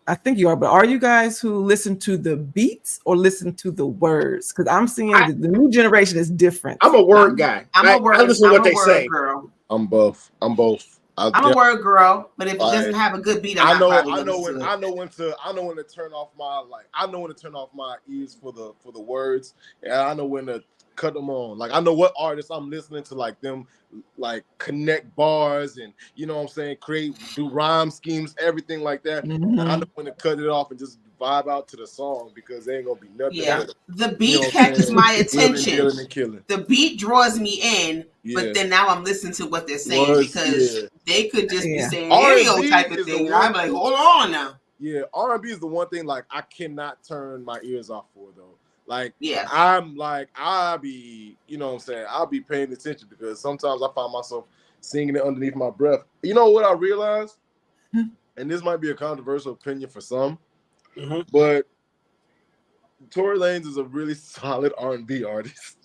I think you are, but are you guys who listen to the beats or listen to the words? Because I'm seeing the new generation is different. I'm a word guy. I listen to what they say. Girl. I'm both. I'm a word girl, but if it doesn't have a good beat, I know when to turn off my ears for the words, and I know when to cut them on. Like, I know what artists I'm listening to, like them, like connect bars and do rhyme schemes, everything like that. Mm-hmm. And I know when to cut it off and just vibe out to the song, because there ain't gonna be nothing. Yeah, the beat catches my attention. The beat draws me in, but then now I'm listening to what they're saying because they could just be saying radio type of thing. I'm like, hold on now. Yeah, R&B is the one thing like I cannot turn my ears off for though. Like, I'll be, I'll be paying attention because sometimes I find myself singing it underneath my breath. You know what I realized? And this might be a controversial opinion for some, but Tory Lanez is a really solid R&B artist.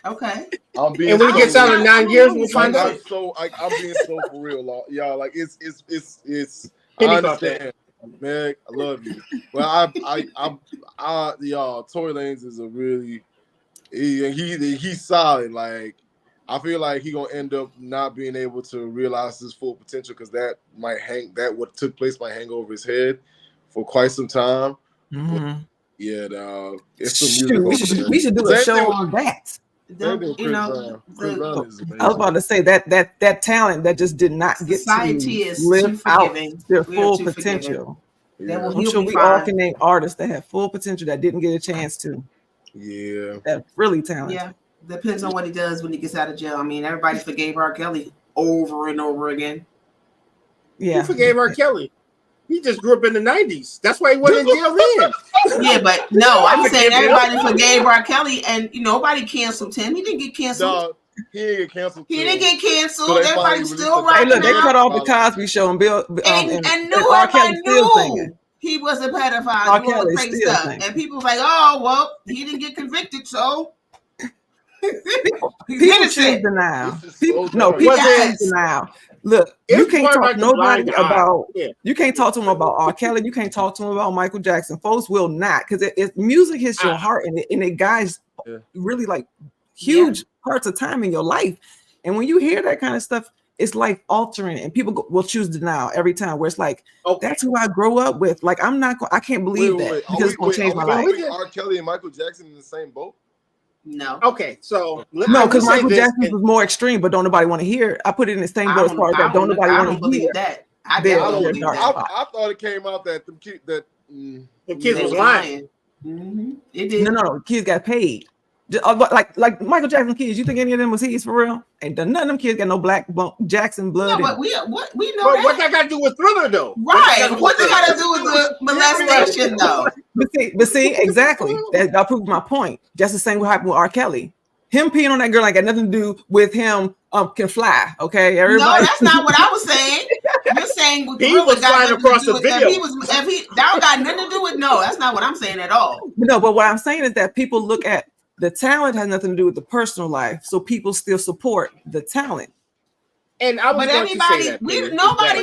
Okay. And when he gets out in 9 years, we'll find out. I'm being so for real, y'all. Like, it's I understand. Man, I love you. Well, y'all, Tory Lanez is a really he's solid. Like, I feel like he gonna end up not being able to realize his full potential because what took place might hang over his head for quite some time. Mm-hmm. But, it's some music. We should do a show on that. I was about to say that talent that just did not get to live out their full potential. I'm sure we all can name artists that have full potential that didn't get a chance to. Yeah, that's really talented. Yeah, depends on what he does when he gets out of jail. I mean, everybody forgave R. Kelly over and over again. Yeah, who forgave R. Kelly? He just grew up in the 90s. That's why he went in jail then. Yeah, but no, I'm saying everybody forgave R. Kelly, and nobody canceled him. He didn't get canceled. No, he didn't get canceled. He didn't get canceled. So everybody's still right. Hey, look, they cut off the Cosby Show and Bill and R. Kelly still singing. He was a pedophile. R. Kelly still stuff. And people was like, oh, well, he didn't get convicted, so. People choose denial. People choose denial. Look, you can't talk to nobody about. You can't talk to him about R. Kelly. You can't talk to him about Michael Jackson. Folks will not, because music hits your heart and it guides really like huge parts of time in your life. And when you hear that kind of stuff, it's like altering, and people will choose denial every time. Where it's like, that's who I grow up with. Like, I can't believe that because it's gonna change my life. R. Kelly and Michael Jackson in the same boat? No. Okay, so no, because Michael Jackson was more extreme, but don't nobody want to hear it. I put it in the same boat as far as that. Don't nobody want to hear that. I thought it came out that the kids was lying. Mm-hmm. It did. No, kids got paid. Like Michael Jackson kids, you think any of them was his for real? Ain't done none of them kids got no black Jackson blood. No, but we know but what that got to do with Thriller though? Right. What that got to do with the molestation though? But see, exactly. That proves my point. Just the same what happened with R. Kelly. Him peeing on that girl ain't got nothing to do with him can fly. Okay, everybody. No, that's not what I was saying. You're saying he was flying across the video. That got nothing to do with. No, that's not what I'm saying at all. No, but what I'm saying is that people look at the talent has nothing to do with the personal life, so people still support the talent. And nobody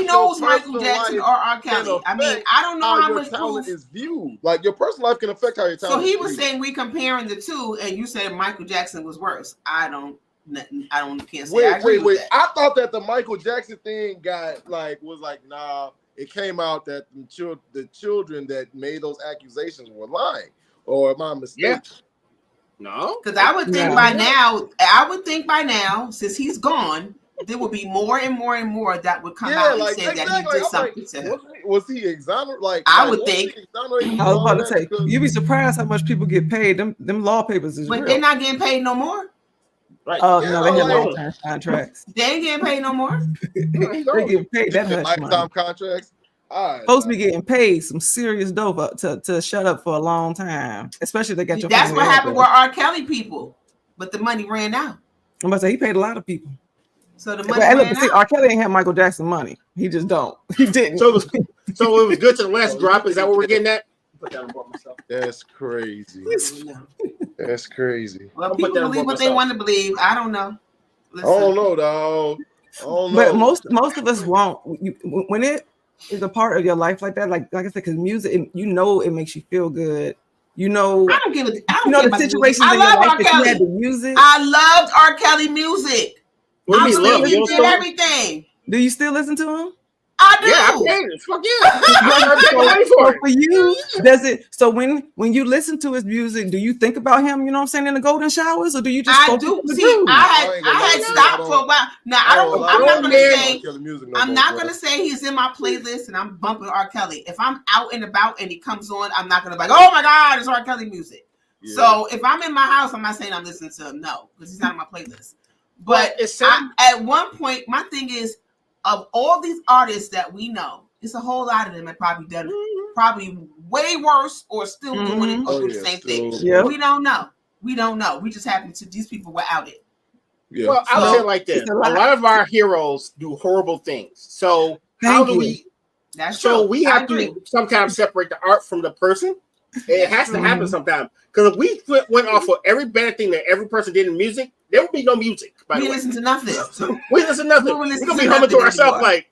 knows Michael Jackson or R. Kelly. I mean, I don't know how much talent is viewed. Like, your personal life can affect how your talent. So he was saying we comparing the two, and you said Michael Jackson was worse. I can't say. Wait. I thought that the Michael Jackson thing was like, nah, it came out that the children that made those accusations were lying, or am I mistaken? Yeah. No, because I would think by now, since he's gone, there would be more and more and more that would come out and say that he did something to him. Was he exonerated? Like I would think. I was about to say, you'd be surprised how much people get paid. Them law papers is But real. they're not getting paid no more. right? Oh Yeah, no, they have like- lifetime contracts. They ain't getting paid no more. They getting paid that hush lifetime money. contracts. All right, Supposed to be getting paid some serious dope up to shut up for a long time, especially if they got your. That's family what happened address. with R. Kelly people, but the money ran out. I'm about to say he paid a lot of people. So the But money hey, look, ran see, out. R. Kelly ain't have Michael Jackson money. He just don't. He didn't. So it was good to the last drop. Is that what we're getting at? Put that on board myself. that's crazy. That's crazy. Well, I'll put people that on believe board what they myself. want to believe. I don't know. I don't know, dog. I don't know. But most of us won't. When it is a part of your life like that, like I said, because music, it makes you feel good. I don't give a. I don't You know care the about situations music. in your I love life R. that you had Kelly. to use it. I loved R. Kelly music. What do I'm you mean, love? still You did don't everything. Do you still listen to him? I do. Yeah, I paid it. Fuck yeah. I paid money So for it. for you, does it? So when you listen to his music, do you think about him? You know what I'm saying, in the golden showers, or do you just? I focus do. on the See, dude? I had I stopped don't- for a while. Now I I don't don't. like I'm not R. gonna Kelly. say. Kelly music no I'm more, not bro. gonna say he's in my playlist and I'm bumping R. Kelly. If I'm out and about and he comes on, I'm not gonna be like, oh my God, it's R. Kelly music. Yeah. So if I'm in my house, I'm not saying I'm listening to him, no, because he's not on my playlist. But It's at one point, my thing is, of all these artists that we know, it's a whole lot of them that probably done probably way worse or still doing it or Oh, doing the yeah, same thing. still- Yeah. We don't know. We don't know. We just happen to these people were outed. Yeah. Well, I'll So, say it like this: it's a a lot. lot of our heroes do horrible things. So how Thank do you. we? That's So true. we I have agree. to sometimes separate the art from the person. It has to happen sometimes. Because if we went off of every bad thing that every person did in music, there would be no music. By We the way, listen to nothing. we listen to nothing. we We're listen gonna to be humming to nothing ourselves anymore. like,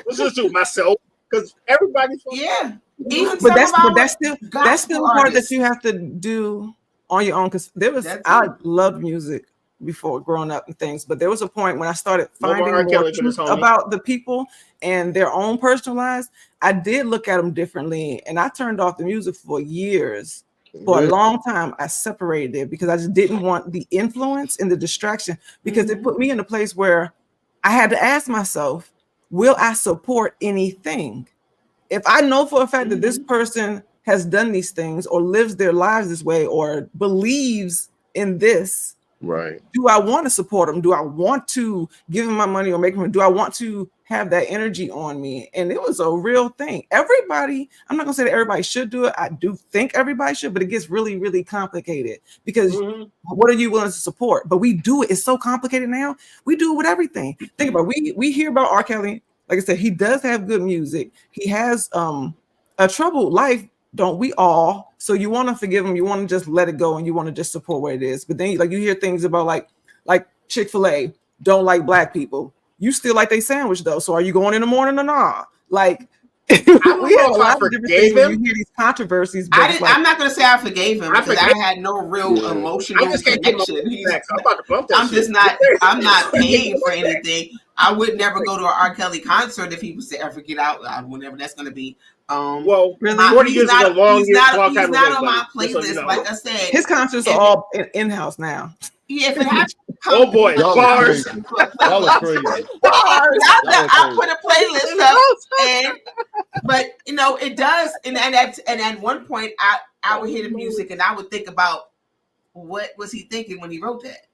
listen to myself, because everybody's. Yeah. Even But that's some of our still gospel a part artists. that you have to do on your own. Because That's I it. loved music before growing up and things, but there was a point when I started No more finding R. more Kelly for this truth homie. about the people and their own personal lives. I did look at them differently, and I turned off the music for years. For a Really? long time, I separated it because I just didn't want the influence and the distraction, because it put me in a place where I had to ask myself, will I support anything? If I know for a fact that this person has done these things or lives their lives this way or believes in this, Right. do I want to support them? Do I want to give them my money or make them? Do I want to have that energy on me? And it was a real thing. Everybody, I'm not gonna say that everybody should do it. I do think everybody should, but it gets really, really complicated because what are you willing to support? But we do it. It's so complicated now. We do it with everything. Think about it. We hear about R. Kelly. Like I said, he does have good music. He has a troubled life, don't we all? So you want to forgive him, you want to just let it go, and you want to just support what it is. But then like you hear things about like Chick-fil-A don't like black people. You still like they sandwich though. So are you going in the morning or not? Like we don't have know a if I lot of different forgave things when him. you hear these controversies. But it's like, I'm not gonna say I forgave him I because forgave- I had no real Yeah. emotional I just can't get my connection. He's- back. I'm about to bump that I'm shit. just not. I'm not paying for anything. I would never go to an R. Kelly concert if he was to ever get out, whenever that's going to be. Well, Really? 40 years is a long he's year. not, long he's time not away, on my buddy. Just so playlist. you know. Like I said, his concerts are all in-house now. yeah, if it had to Oh boy, Y'all are bars. crazy. Y'all are crazy. I put a playlist up, but you know it does. And at one point, I would hear the music and I would think about what was he thinking when he wrote that.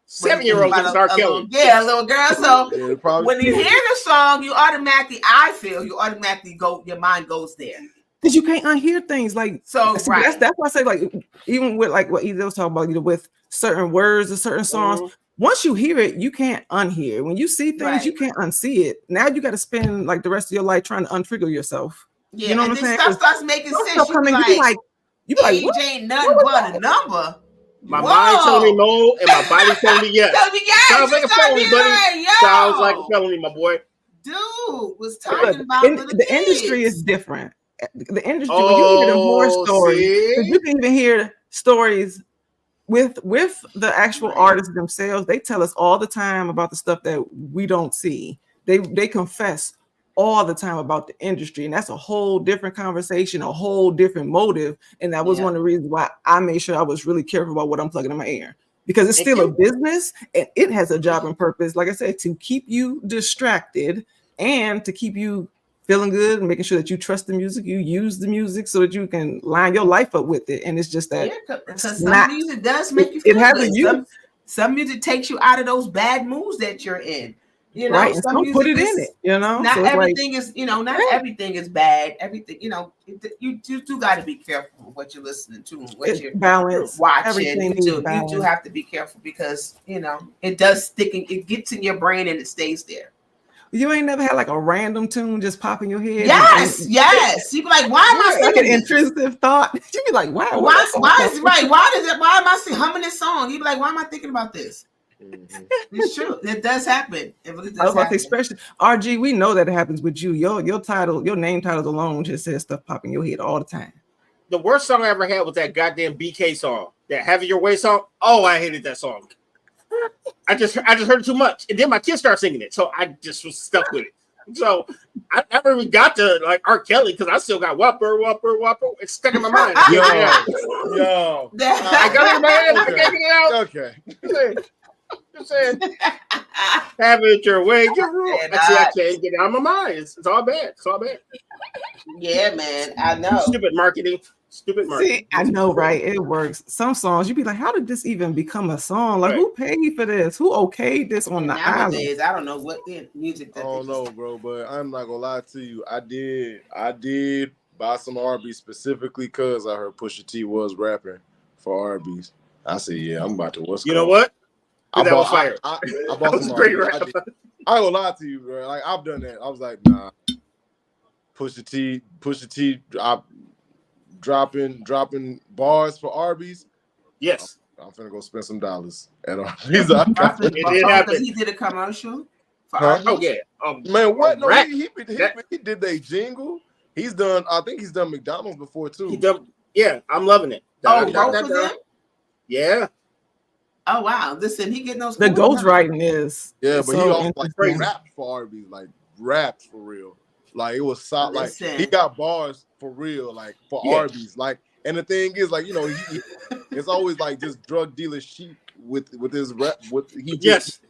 7-year-old About is R. Kelly. a little girl. So Yeah, probably. when you hear the song, you automatically go. Your mind goes there. Because you can't unhear things like So see, right. that's why I say, like, even with like what Ezra was talking about, you know, with certain words or certain songs, Mhm. once you hear it, you can't unhear. When you see things, Right. you can't unsee it. Now you got to spend like the rest of your life trying to untrigger yourself. Yeah, You know and what I'm then saying? stuff starts making Some sense. stuff You coming, be you be like, like, age what? ain't nothing but a number. My Whoa. mind telling me no, and my body telling me yes. Tell me, yes, Sounds like a you start felony, being buddy. like, yo, Sounds like a felony, my boy. dude was Look, talking about little the industry kids. is different. The industry, when you hear the horror Oh, stories, see? 'cause you can even hear stories with the actual Right. artists themselves. They tell us all the time about the stuff that we don't see. They confess all the time about the industry, and that's a whole different conversation, a whole different motive. And that was one of the reasons why I made sure I was really careful about what I'm plugging in my ear, because it's still a business and it has a job and purpose, like I said, to keep you distracted and to keep you feeling good and making sure that you trust the music, you use the music so that you can line your life up with it. And it's just that because some music does make you feel good. Some music takes you out of those bad moods that you're in. You know, right? Some put it in it. You know, not so everything is. You know, not everything is bad. Everything. You know, you do got to be careful what you're listening to, what you're watching. You do have to be careful because you know it does stick. It gets in your brain and it stays there. You ain't never had like a random tune just pop in your head. Yes. You be like, why am I singing like an intrusive thought? You be like, wow. Why am I humming this song? You be like, why am I thinking about this? It's true. It does happen. It really does I was about to especially RG. We know that it happens with you. Your title, your name titles alone just says stuff popping in your head all the time. The worst song I ever had was that goddamn BK song, that Have It Your Way song. Oh, I hated that song. I just heard it too much, and then my kids started singing it, so I just was stuck with it. So I never even got to like R. Kelly because I still got Whopper. It's stuck in my mind. Yo, I got it in my head. I can't get it out. Okay. Just saying. Have it your way. Your rule. I can't get it out of my mind. It's all bad. It's all bad. Yeah, man. I know. Stupid marketing. See, I know, right? It works. Some songs you be like, how did this even become a song? Like, who paid for this? Who okayed this on the nowadays? island? I don't know what the music. I don't know, bro, but I'm not gonna lie to you. I did buy some Arby's specifically because I heard Pusha T was rapping for Arby's. I said, yeah, I'm about to. Know what? I bought some Arby's. I ain't gonna lie to you, bro. Like I've done that. I was like, nah. Pusha T. Dropping bars for Arby's. Yes, I'm finna go spend some dollars at Arby's. Because he did a commercial for Arby's. Oh yeah, man, what? No, he did a jingle. He's done. I think he's done McDonald's before too. Yeah, I'm loving it. Both of them. Yeah. Oh wow! Listen, he getting those. The ghostwriting is. Yeah, but he also like rapped for Arby's, like rapped for real. Like it was solid. Like he got bars for real, like for Arby's. Like, and the thing is, like, you know, it's always like just drug dealer chic with his rap. With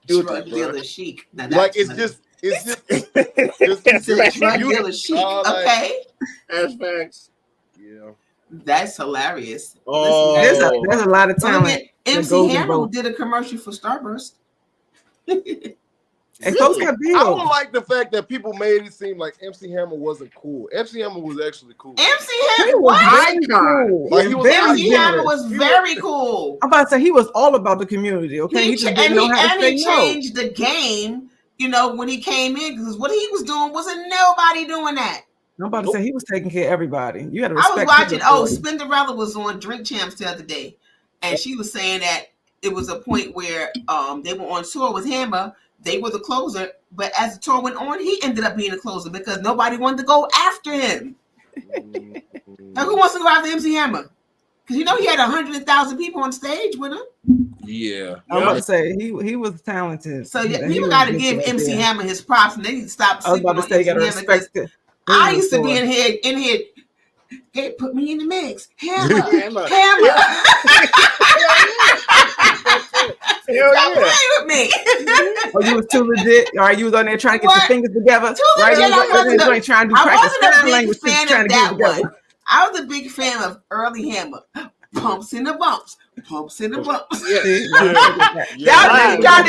drug dealer chic. Like it's just drug dealer chic. Okay, that's facts. Yeah, that's hilarious. Oh, there's a lot of talent. MC Hammer did a commercial for Starburst. And folks got bills. I don't like the fact that people made it seem like MC Hammer wasn't cool. MC Hammer was actually cool. MC Hammer was cool. Like, MC Hammer was very cool. I'm about to say he was all about the community. Okay, he changed the game. You know, when he came in, because what he was doing wasn't nobody doing that. I'm about to say he was taking care of everybody. You had to respect. I was watching. Spinderella was on Drink Champs the other day, and she was saying that it was a point where they were on tour with Hammer. They were the closer, but as the tour went on, he ended up being a closer because nobody wanted to go after him. Now, who wants to go after MC Hammer? Because you know he had 100,000 people on stage with him. Yeah, I'm about to say he was talented. So people got to give MC Hammer his props, and they need to stop. I was about to say you got to respect it. I used to be in here. Hey, put me in the mix, Hammer. Don't play with me. Oh, you was too legit. All right, you was on there trying to get your fingers together. Right? I wasn't trying to do practice language. I was a big fan of early Hammer. Pumps in the bumps. That's trying to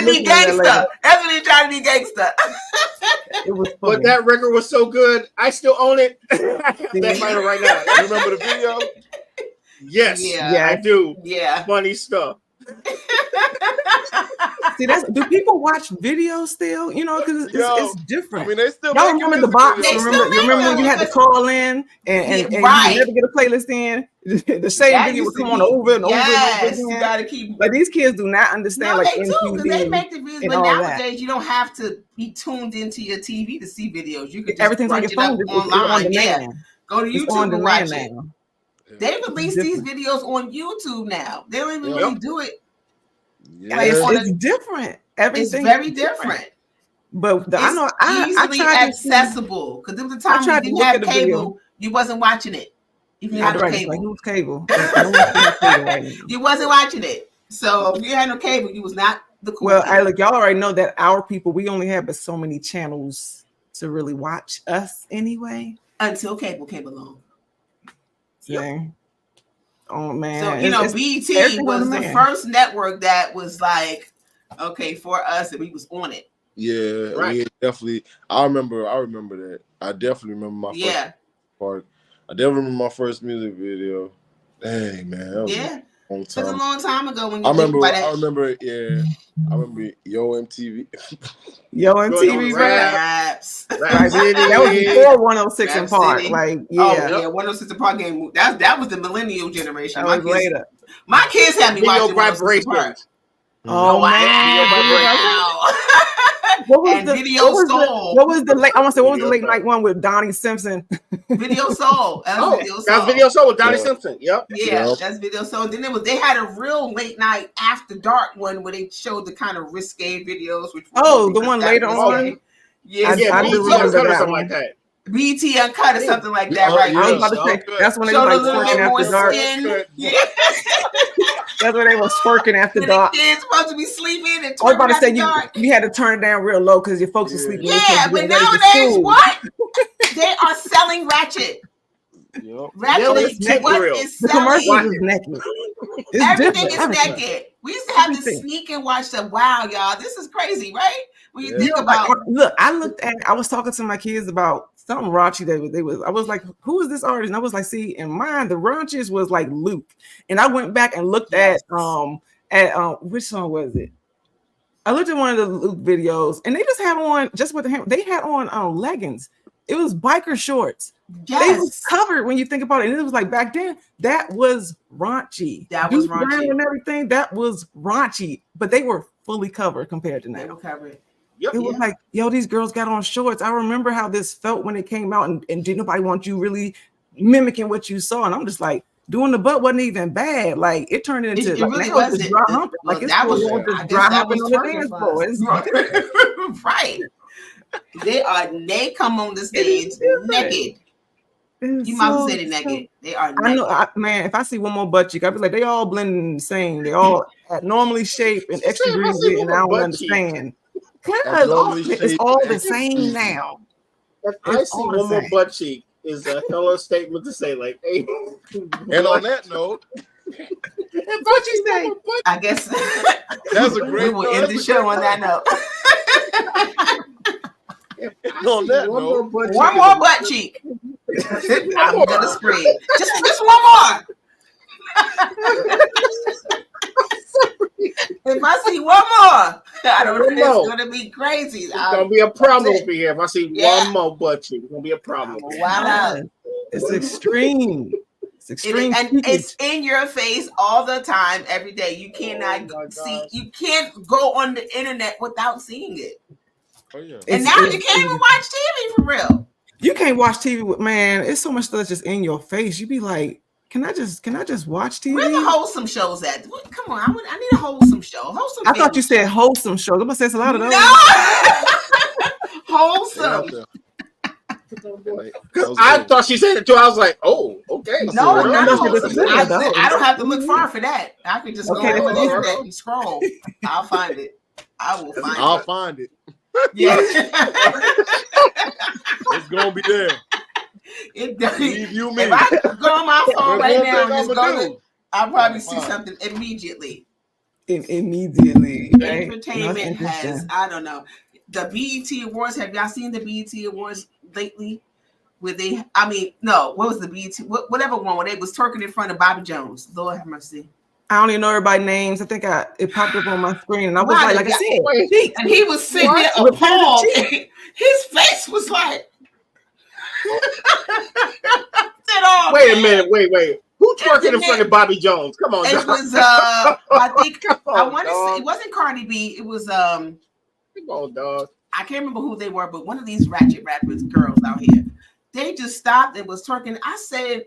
be gangster. It was funny. But that record was so good. I still own it. That final right now. You remember the video? Yes. Yeah, I do. Yeah. Funny stuff. See, do people watch videos still? You know, because it's different. I mean, they still. Y'all remember the box? You remember when you had to call in and you never get a playlist in? The same video would come on over and over. Yes, you gotta keep. But these kids do not understand. They do because they make the videos. But nowadays, you don't have to be tuned into your TV to see videos. You can just everything's on your phone online. Go to YouTube and watch it. They release these videos on YouTube now. They don't even really do it. It's different. Everything is very different. But I know easily accessible because there was a time you didn't have cable, you wasn't watching it. If you had no cable, like, who's cable? You wasn't watching it. So if you had no cable, you was not the cool. Well, look, y'all already know that our people, we only have but so many channels to really watch us anyway. Until cable came along. Yep. Oh man. So BET was the first network that was like, okay, for us, and we was on it. Yeah, right. We definitely. I remember that. I definitely remember my first part. I definitely remember my first music video. Dang, man. That was a long time. It was a long time ago when you I remember Yo MTV. Yo MTV raps. Right. That was before 106 in Park. City. Like, 106 in Park game. That was the millennial generation. That was later. My kids had me watching 106 in Park. Oh, wow. What was the late night one with Donnie Simpson? Video Soul. That's Video Soul with Donnie Simpson. Yep. Yeah, that's Video Soul. Then they had a real late night after dark one where they showed the kind of risque videos. Which the one later on. Yeah, I do remember that something like that. BET Uncut or something like that, right? I was about to say that's when they were like twerking after dark. Yeah. That's when they was twerking after dark. The kids supposed to be sleeping and I was about to say dark. you had to turn it down real low because your folks are sleeping. Yeah, but nowadays what? They are selling Ratchet. Yep. Ratchet is what is the selling. Commercials is naked. Everything is naked. We used to have to sneak and watch them. Wow, y'all, this is crazy, right? When you think about I was talking to my kids about something raunchy I was like, who is this artist? And I was like, see, in mine, the raunchiest was like Luke. And I went back and looked at which song was it? I looked at one of the Luke videos and they just had on they had on leggings. It was biker shorts. Yes. They was covered when you think about it. And it was like back then, that was raunchy. That was raunchy. And everything, that was raunchy. But they were fully covered compared to now. They were covered. Yep. It was like, these girls got on shorts. I remember how this felt when it came out, and didn't nobody want you really mimicking what you saw. And I'm just like, doing the butt wasn't even bad. Like it turned into it really was dry humping. Like that was dry humping on the dance floor. Right. They come on the stage naked. You might say they naked. They are naked. I know, man. If I see one more butt cheek, I'd be like, they all blending the same. They all normally shaped and extra greasy, and I don't understand. It's all the same now. If I see one more butt cheek, is a hello statement to say, like, hey. And on that note, I guess that's a great. We will end the show on that note. On that note, one more butt cheek. I'm gonna scream. Just one more. If I see one more, I don't know. It's gonna be crazy. It's gonna be a problem for you. If I see one more butt cheek, it's gonna be a problem. Wow, it's extreme. It's extreme, and it's in your face all the time, every day. You cannot see. You can't go on the internet without seeing it. Oh, yeah. And now you can't even watch TV for real. You can't watch TV with It's so much stuff just in your face. You be like, can I just watch TV? Where the wholesome shows at? Come on, I need a wholesome show. I thought you said wholesome shows. I'm gonna say it's a lot of those. No, wholesome. I thought she said it too. I was like, oh, okay. No, I don't have to look far for that. I can just go on the internet and scroll. I'll find it. I'll find it. Yeah. It's gonna be there. It does. You me. If I go on my phone right now, I'll probably see something immediately. Immediately. Entertainment has, I don't know. The BET Awards, have y'all seen the BET Awards lately? What was the BET? Whatever one where they was twerking in front of Bobby Jones. Lord have mercy. I don't even know everybody's names. I think it popped up on my screen, and I was like I said, and he was sitting there appalled. His face was like, wait a minute, wait. Who twerking in front of Bobby Jones? Come on, it was I think I want to say it wasn't Cardi B. It was Come on, dog. I can't remember who they were, but one of these ratchet rappers girls out here. They just stopped and was twerking. I said, I see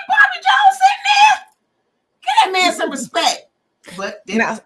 Bobby Jones sitting there. Give that man some respect. But now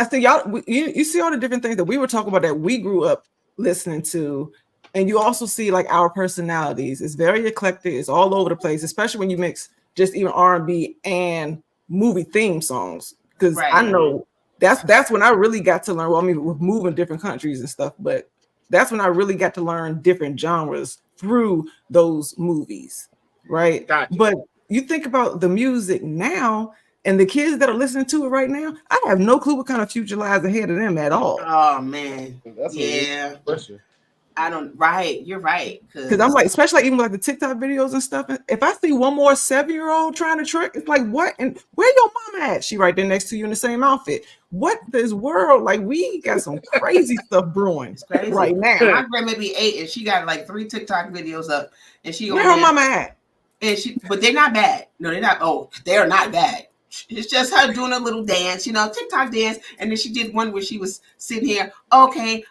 see y'all, you see all the different things that we were talking about that we grew up listening to. And you also see like our personalities. It's very eclectic. It's all over the place, especially when you mix just even R&B and movie theme songs. Because I know that's when I really got to learn. Well, I mean, with moving different countries and stuff, but that's when I really got to learn different genres through those movies, right? Gotcha. But you think about the music now and the kids that are listening to it right now, I have no clue what kind of future lies ahead of them at all. Oh man, That's a question. I don't. Right, you're right. Because I'm like, especially like, even like the TikTok videos and stuff. If I see one more 7-year-old trying to trick, it's like, what? And where your mama at? She right there next to you in the same outfit. What this world? Like, we got some crazy stuff brewing right now. My grandma be 8 and she got like 3 TikTok videos up, and she where her mama at? And but they're not bad. No, they're not. Oh, they're not bad. It's just her doing a little dance, TikTok dance. And then she did one where she was sitting here. Okay.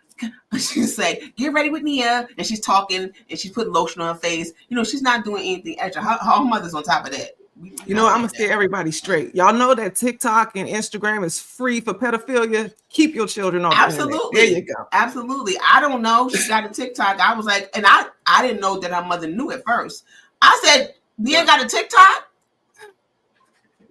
She's like, get ready with Nia. And she's talking and she's putting lotion on her face. She's not doing anything extra. Her mother's on top of that. I'm going to steer everybody straight. Y'all know that TikTok and Instagram is free for pedophilia. Keep your children off. Absolutely. There you go. Absolutely. I don't know. She got a TikTok. I was like, and I didn't know that her mother knew at first. I said, Nia got a TikTok?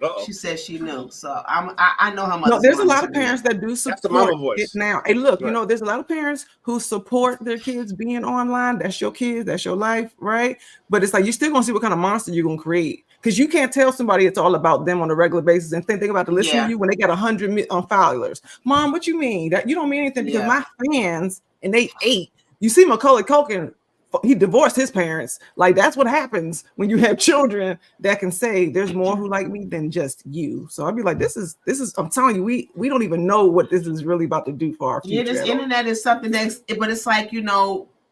Uh-oh. She said she knew, so I know how much. No, there's a lot of parents that do support the mama voice. it now. Hey, look, there's a lot of parents who support their kids being online. That's your kids, that's your life, right? But it's like you're still gonna see what kind of monster you're gonna create, because you can't tell somebody it's all about them on a regular basis and think about to listen to you when they got 100 followers. Mom, what you mean? That you don't mean anything because my fans and they 8. You see Macaulay Culkin. He divorced his parents. Like, that's what happens when you have children that can say there's more who like me than just you. So I'd be like, this is I'm telling you, we don't even know what this is really about to do for our future. Yeah, this internet is something but it's like,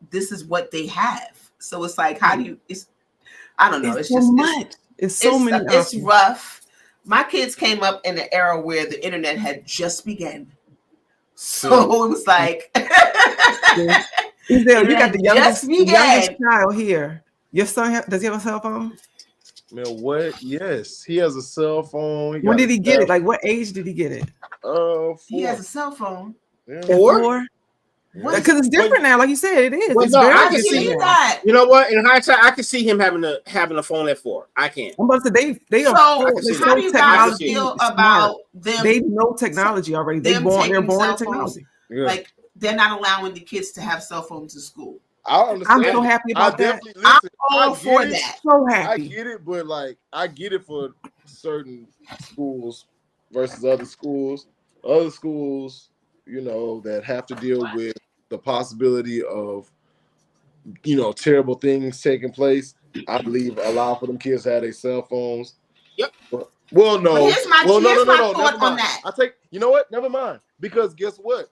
this is what they have. So it's like, how do you, I don't know. It's so just much. It's so many. It's rough. My kids came up in an era where the internet had just begun. So it was like, You got the youngest child here. Your son does he have a cell phone? Man, what? Yes, he has a cell phone. When did he get it? Like, what age did he get it? 4. He has a cell phone. Yeah. 4? Because it's different now, like you said, it is. Well, it's no, very I can different see now. that. You know what? In hindsight, I can see him having a phone at 4. I can't. I'm about to say they are. So how do you guys feel about them? They know technology already. They're born in technology. Yeah. Like, they're not allowing the kids to have cell phones in school. I understand. I'm so happy about that. I'm all for that. So happy. I get it, but like I get it for certain schools versus other schools. Other schools, that have to deal with the possibility of, terrible things taking place. I believe allow for them kids to have their cell phones. Yep. Well, no. But here's my thought on that. I take. You know what? Never mind. Because guess what?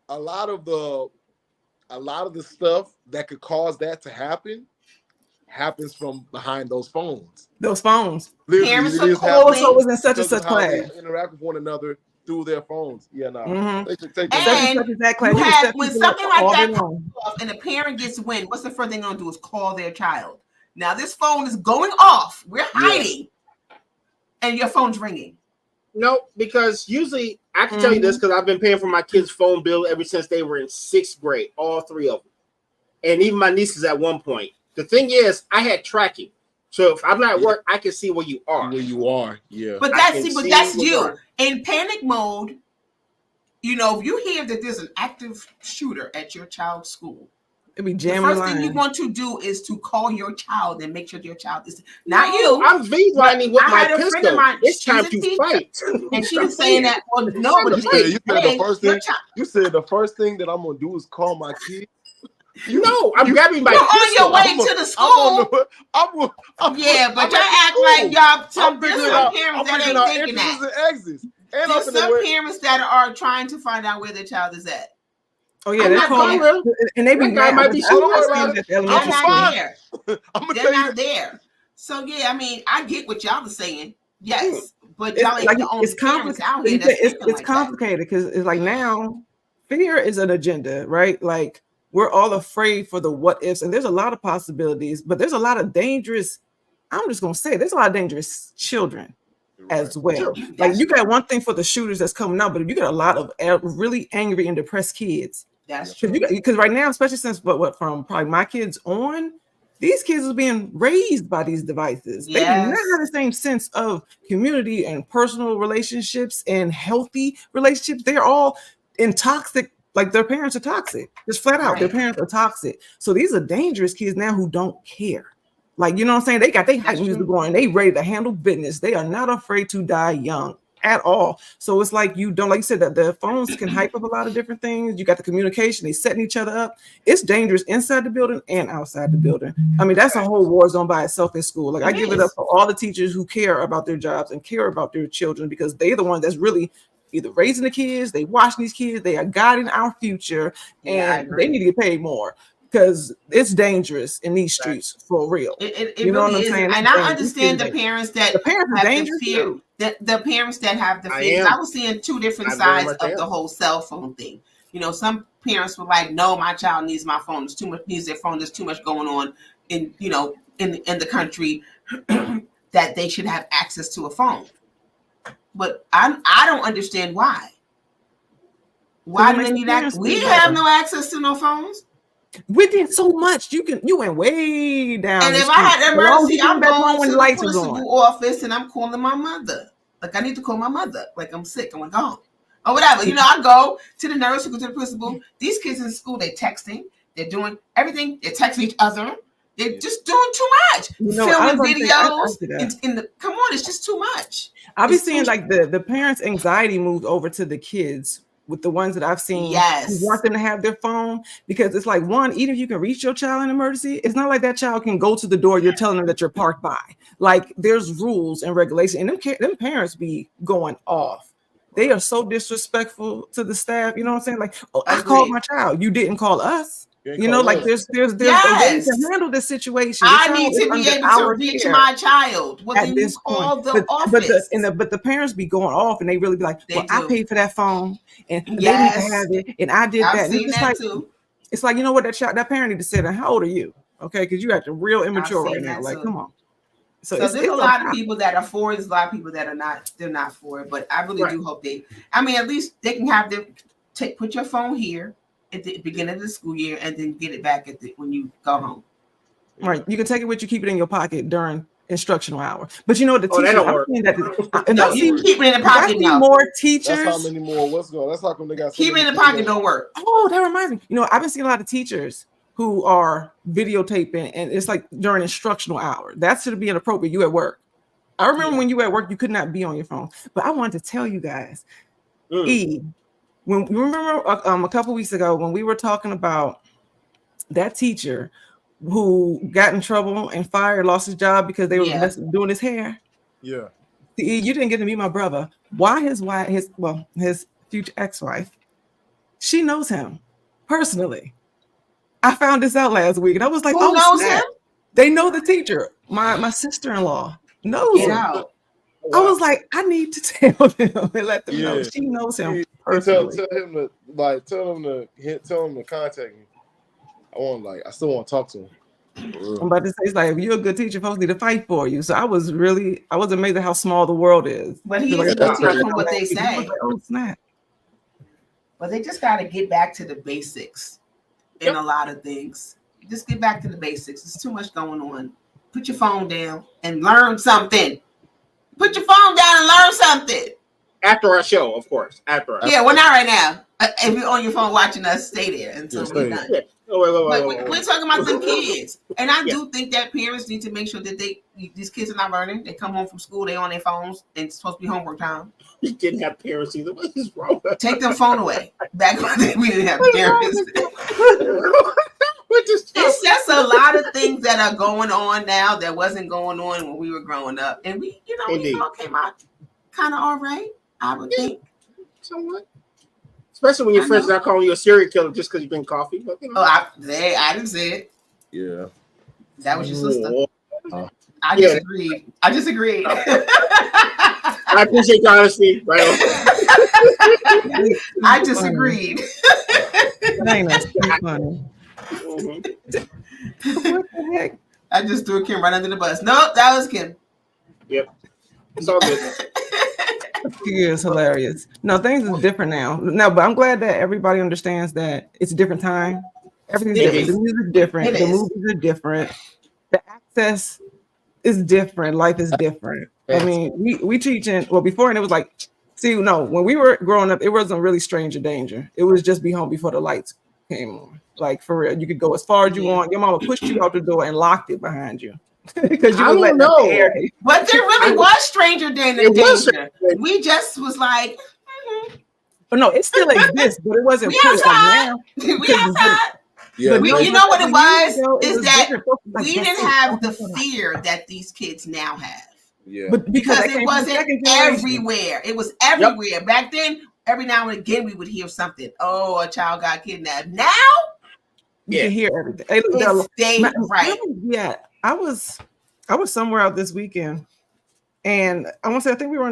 A lot of the stuff that could cause that to happen happens from behind those phones. Those phones. Parents it is also was in such and such how class. they interact with one another through their phones. Yeah, no. Mm-hmm. They should take And when something like that comes off and a parent gets wind, what's the first thing they're gonna do is call their child. Now this phone is going off. We're hiding, and your phone's ringing. No, because usually I can tell you this because I've been paying for my kids' phone bill ever since they were in 6th grade, all 3 of them, and even my nieces at one point. The thing is, I had tracking, so if I'm not at work, I can see where you are. where you are. Yeah, But that's you in panic mode. If you hear that there's an active shooter at your child's school, it'd be the jamming. first thing you want to do is to call your child and make sure your child is not you. I'm V-lining with my had a friend of pistol. mine, It's she's time a to teacher, fight. and she was saying that. Well, no, but you said the first thing. You said the first thing that I'm gonna do is call my kid. I'm grabbing my You're pistol. on your way to the school. Yeah, but y'all act like y'all. There's some parents that ain't thinking that. And exits. And There's some parents that are trying to find out where their child is at. Oh yeah, they're calling, and they be mad. Might be They're not there. I'm They're not there. So yeah, I mean, I get what y'all are saying. Yes, but y'all ain't like, the only it's parents out here. It's complicated because it's like now fear is an agenda, right? Like we're all afraid for the what ifs, and there's a lot of possibilities, but there's a lot of dangerous. I'm just gonna say there's a lot of dangerous children as well. Like you got one thing for the shooters that's coming out, but you got a lot of really angry and depressed kids That's true. Because right now, especially since what from probably my kids on, these kids are being raised by these devices. They do not have the same sense of community and personal relationships and healthy relationships. They're all in toxic, like their parents are toxic. Just flat out, their parents are toxic. So these are dangerous kids now who don't care. Like, you know what I'm saying? They got their hype music going. They ready to handle business. They are not afraid to die young at all. So it's like you don't, like you said, that the phones can hype up a lot of different things. You got the communication, they setting each other up. It's dangerous inside the building and outside the building. I mean, that's a whole war zone by itself in school. Like I give it up for all the teachers who care about their jobs and care about their children, because they're the ones that's really either raising the kids, they watching these kids, they are guiding our future, and they need to get paid more. Because it's dangerous in these streets for real. It you know really what I'm is. saying? And I understand the parents that have the fear. The parents that have the fear. I was seeing two different sides of the whole cell phone thing. You know, some parents were like, "No, my child needs my phone. There's too much. Needs their phone. There's too much going on in the country that they should have access to a phone." But I don't understand why. Why do they need access? We have no access to no phones. We did so much. You went way down. And if I had emergency, I'm going to the principal office and I'm calling my mother. Like I need to call my mother. Like I'm sick. I want to go home or whatever. You know, I go to the nurse, go to the principal. These kids in school, they're texting. They're doing everything. They're texting each other. They're just doing too much. Filming videos. Come on, it's just too much. I'll be seeing like the parents' anxiety moved over to the kids. With the ones that I've seen who want them to have their phone, because it's like, one, even if you can reach your child in emergency, it's not like that child can go to the door you're telling them that you're parked by. Like there's rules and regulations, and them parents be going off. They are so disrespectful to the staff. You know what I'm saying? Like, oh, I called my child. You didn't call us. You know, like there's a way to handle this situation. I need to be able to reach my child. Well, at this point, but the parents be going off, and they really be like, "Well, I paid for that phone, and they need to have it, and I did that." Seen that too. It's like, you know what, that parent need to sit down. How old are you? Okay, because you acting real immature right now. Like, come on. So there's a lot of people that are for it. There's a lot of people that are not. They're not for it. But I really do hope at least they can have them put your phone here at the beginning of the school year, and then get it back when you go home. Right, you can take it with you, keep it in your pocket during instructional hour. But you know the teacher, you keep it in the pocket now. More teachers. That's how many more. What's going? That's how come they got. Keep it in the pocket. Don't work. Oh, that reminds me. You know, I've been seeing a lot of teachers who are videotaping, and it's like during instructional hour. That should be inappropriate. You at work. I remember when you were at work, you could not be on your phone. But I wanted to tell you guys, when you remember a couple weeks ago when we were talking about that teacher who got in trouble and fired, lost his job because they were doing his hair. Yeah. See, you didn't get to meet my brother. Why his future ex-wife, she knows him personally. I found this out last week, and I was like, who knows him? They know the teacher. My sister-in-law knows him. Out. I was like, I need to tell them and let them know she knows him personally. Tell him to contact me. I still want to talk to him. I'm about to say, it's like, if you're a good teacher, folks need to fight for you. So I was amazed at how small the world is. But he's a good teacher from what they say. Like, oh, snap. But they just got to get back to the basics in a lot of things. Just get back to the basics. There's too much going on. Put your phone down and learn something. Put your phone down and learn something. After our show, of course. Yeah, well, not right now. If you're on your phone watching us, stay there until we're done. Yeah. We're talking about the kids. And I do think that parents need to make sure that these kids are not learning. They come home from school, they on their phones, and it's supposed to be homework time. We didn't have parents either. What is wrong? Take their phone away. Back when we didn't have parents. It's just a lot of things that are going on now that wasn't going on when we were growing up. And we all came out kind of all right, I would think. Somewhat. Especially when your friends are calling you a serial killer just because you drink coffee. But, I didn't say it. Yeah. That was your sister. I disagreed. I appreciate the honesty. Right on. I disagreed. That's funny. What the heck? I just threw Kim right under the bus. Nope, that was Kim. Yep. It's all good. It's hilarious. No, things is different now. No, but I'm glad that everybody understands that it's a different time. Everything's It different. is. The music's different. It The is. movies are different. The access is different. Life is different. I mean, we teaching well before, and it was like, see, no, when we were growing up, it wasn't really stranger danger. It was just be home before the lights came on. Like for real, you could go as far as you want. Your mama pushed you out the door and locked it behind you because you I was don't letting out the know. air. But there really was stranger than It was danger. We just was like, But no, it still exists, but it wasn't We pushed like outside. now. we outside. Yeah, We, Drake- you know what it was? Years ago, it Is was that different. Folks was like, we that's didn't it. have the Oh my God. fear that these kids now have. yeah. But Because that it came from wasn't second generation. everywhere. It was everywhere. Back then, every now and again we would hear something. Oh, a child got kidnapped. Now You can hear everything. Hey, look, it's they my- right. Yeah, I was somewhere out this weekend, and I want to say I think we were I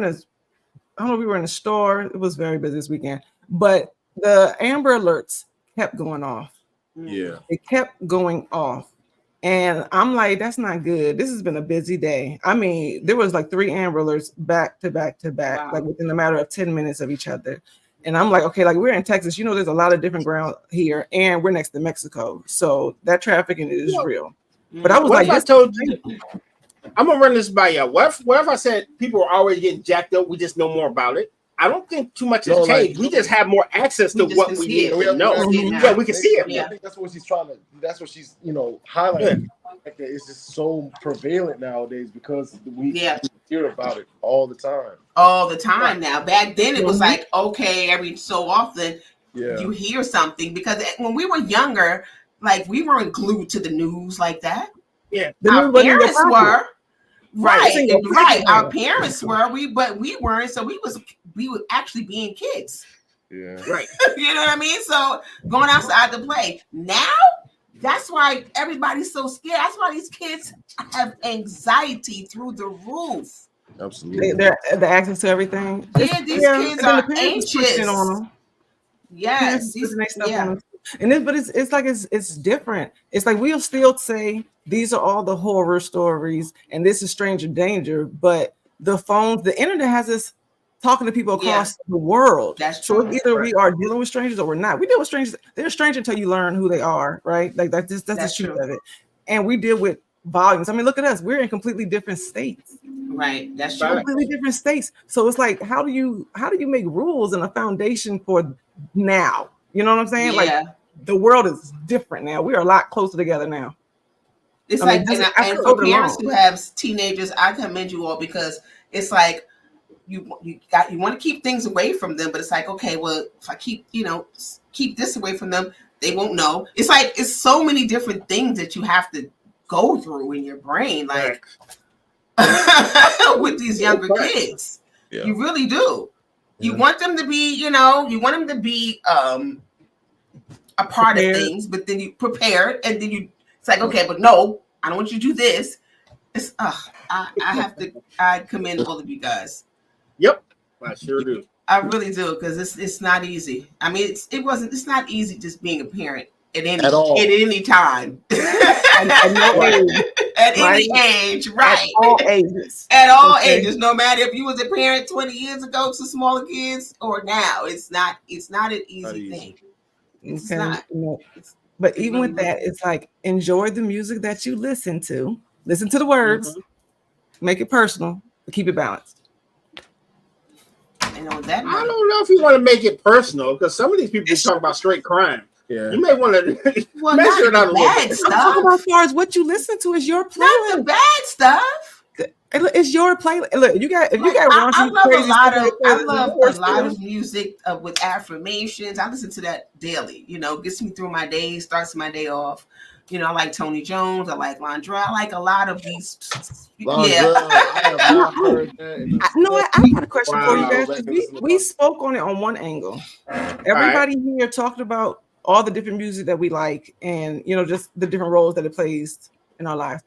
don't know if we were in a store. It was very busy this weekend, but the Amber Alerts kept going off. Yeah. It kept going off. And I'm like, that's not good. This has been a busy day. I mean, there was like 3 Amber Alerts back to back to back, Wow. like within a matter of 10 minutes of each other. And I'm like, okay, like we're in Texas, there's a lot of different ground here, and we're next to Mexico. So that trafficking is real. But I was What like, if I this told you? I'm gonna run this by you. What if I said people are already getting jacked up? We just know more about it. I don't think too much has No, like- changed. We just have more access to We just what can we see need it. to know. Mhm. Yeah, we can see it. Yeah. I think that's what she's trying to. That's what she's, highlighting. Like that it's just so prevalent nowadays because we hear about it all the time. All the time now. Back then it was Mhm. like, okay, every so often Yeah. you hear something because when we were younger, like we weren't glued to the news like that. Yeah. the Our news wasn't in your parents pocket. were. Right, it's in your Right. pocket. Our parents were, but we weren't. So we were actually being kids. Yeah. Right. You know what I mean? So going outside to play. Now, that's why everybody's so scared. That's why these kids have anxiety through the roof. Absolutely. They're the access to everything. Yeah, these kids and then are the parents is pushing anxious. on them. Yes. Pushing their stuff Yeah. on them. And it's like it's different. It's like we'll still say these are all the horror stories and this is stranger danger, but the phones, the internet has us talking to people across the world. That's so true. it's either we are dealing with strangers or we're not. We deal with strangers. They're strange until you learn who they are, right? Like that's the That's truth true. of it. And we deal with volumes. I mean, look at us. We're in completely different states. Right. That's true. Right. Completely different states. So it's like, how do you make rules and a foundation for now? You know what I'm saying? Yeah. Like the world is different now. We are a lot closer together now. It's I mean, like, this is and after for over parents long. who have teenagers, I commend you all because it's like you want to keep things away from them, but it's like, okay, well, if I keep this away from them, they won't know. It's like it's so many different things that you have to go through in your brain, like with these younger kids. Yeah. You really do. You Yeah. want them to be, you want them to be a part Prepared. of things, but then you prepare, and then it's like, okay, but no, I don't want you to do this. It's I commend all of you guys. Yep. I sure do. I really do, because it's not easy. I mean, it's not easy just being a parent at any time. At no age, At right? any age, right? At all ages. At all Okay. ages, no matter if you was a parent 20 years ago to smaller kids or now, it's not an easy thing. It's Okay. not. No. But even with that, it's like enjoy the music that you listen to. Listen to the words, make it personal, but keep it balanced. And on that I note, don't know if you want to make it personal because some of these people talk about straight crime. Yeah. You may want to well, measure it not out a the little bad bit. I'm talking stuff. about as far as what you listen to is your Not the playlist. bad stuff. It's your playlist. Look, if you got I raunchy, love crazy I stuff, love horse a lot stuff. of music with affirmations. I listen to that daily. Gets me through my day, starts my day off. I like Tony Jones. I like Londra. I like a lot of these. Londra, Yeah. I have not heard that. You know what? I got a question for you Wow. guys. 'Cause we spoke on it on one angle. Everybody here talked about all the different music that we like, and just the different roles that it plays in our lives.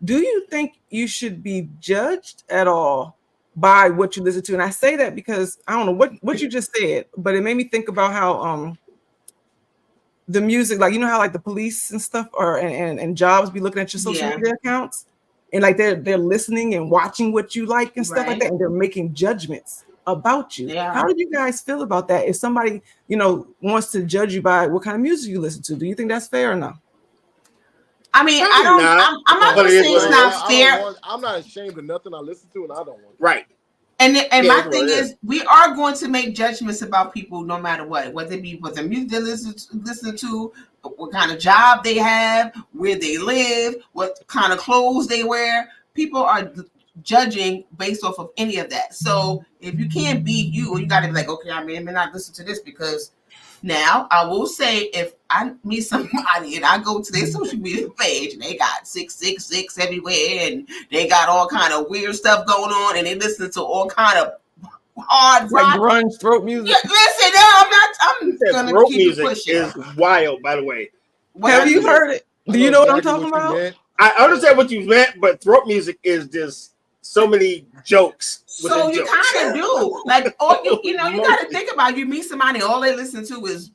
Do you think you should be judged at all by what you listen to? And I say that because I don't know what you just said, but it made me think about how the music, like how like the police and stuff and jobs be looking at your social Yeah. media accounts. and like they're listening and watching what you like and stuff like Right. that, and they're making judgments about you. Yeah. How do you guys feel about that? If somebody, wants to judge you by what kind of music you listen to, do you think that's fair or no? I mean, Probably I don't. not, I'm not but gonna it is say what it's it not fair. I'm not ashamed of nothing I listen to, and I don't want it. Right. And Yeah, my that's what thing it is, we are going to make judgments about people no matter what, whether it be what the music they listen to, what kind of job they have, where they live, what kind of clothes they wear. People are judging based off of any of that. So if you can't be you, you got to be like, okay, I may not listen to this because. Now, I will say if I meet somebody and I go to their social media page and they got 666 everywhere and they got all kind of weird stuff going on and they listen to all kind of hard Like rock. grunge throat music. Yeah, listen, I'm going to Throat keep it music pushing. is wild, by the way. Have you heard it? Do you know what I'm talking exactly about? you meant. I understand what you meant, but throat music is just so many jokes. So within you jokes. kind of do. Like, you got to think about it. You meet somebody, all they listen to is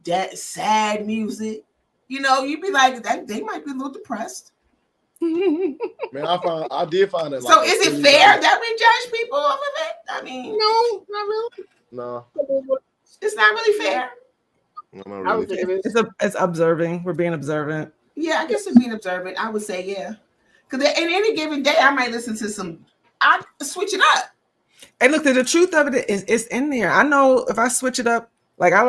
that sad music. You'd be like, that they might be a little depressed. Man, I did find that. So is it fair that we judge people off of it? I mean, No, not really. No, it's not really fair. not I really. would think it is. It's observing. We're being observant. Yeah, I guess it's being observant. I would say, yeah. Because in any given day, I might listen to I switch it up. And look, the truth of it is, it's in there. I know if I switch it up, like I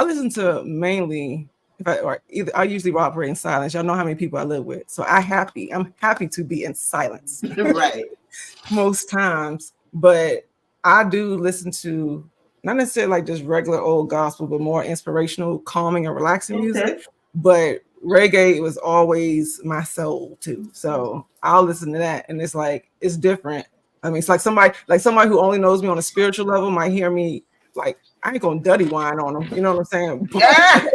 listen to mainly. I usually operate in silence. Y'all know how many people I live with, so I'm happy to be in silence. Right. Most times, but I do listen to not necessarily like just regular old gospel, but more inspirational, calming, and relaxing music. But reggae was always my soul too, so I'll listen to that, and it's different. I mean, it's like somebody who only knows me on a spiritual level might hear me like I ain't gonna duddy wine on them. You know what I'm saying? Yeah.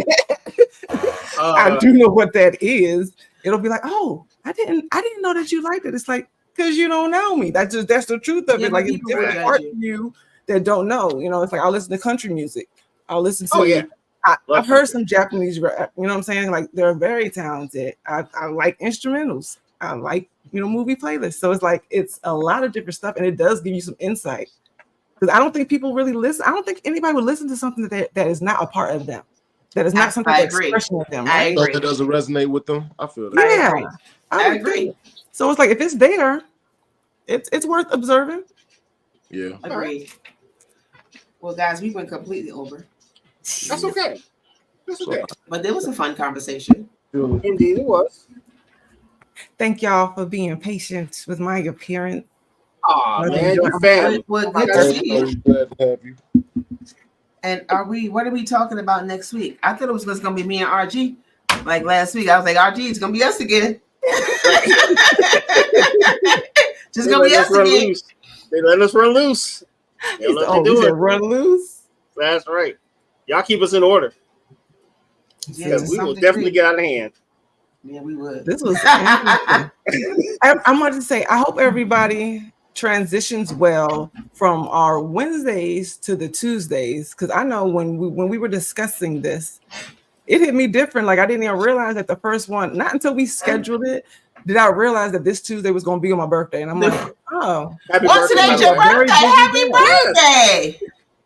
I do know what that is. It'll be like, oh, I didn't know that you liked it. It's like because you don't know me. That's the truth of Yeah, it. Like it's people will different judge part you. of you that don't know. It's like I'll listen to country music. I'll listen to. Oh, yeah. I've heard some Japanese rap. You know what I'm saying? Like they're very talented. I like instrumentals. I like movie playlists. So it's a lot of different stuff, and it does give you some insight. Because I don't think people really listen. I don't think anybody would listen to something that is not a part of them. That is not something that's expression of them. I Right? agree. That doesn't resonate with them. I feel that. Yeah, I would agree. think. So it's like if it's there, it's worth observing. Yeah. Agreed. Well, guys, we went completely over, That's okay. That's okay. but there was a fun conversation. Indeed, it was. Thank y'all for being patient with my appearance. Aw, man, you family. Well, good to see you. I'm glad to have you. And what are we talking about next week? I thought it was just gonna be me and RG. Like last week, I was like, RG, it's gonna be us again. Just gonna be us again. Loose. They let us run loose. They let us do it. Run loose. That's right. Y'all keep us in order. Yeah, Because we will definitely get out of hand. Yeah, we would. This was interesting. I'm going to say, I hope everybody transitions well from our Wednesdays to the Tuesdays, because I know when we were discussing this, it hit me different. Like I didn't even realize that the first one, not until we scheduled it, did I realize that this Tuesday was going to be on my birthday. And I'm like, oh. Happy Well, birthday, today's by your the way. birthday. Happy birthday.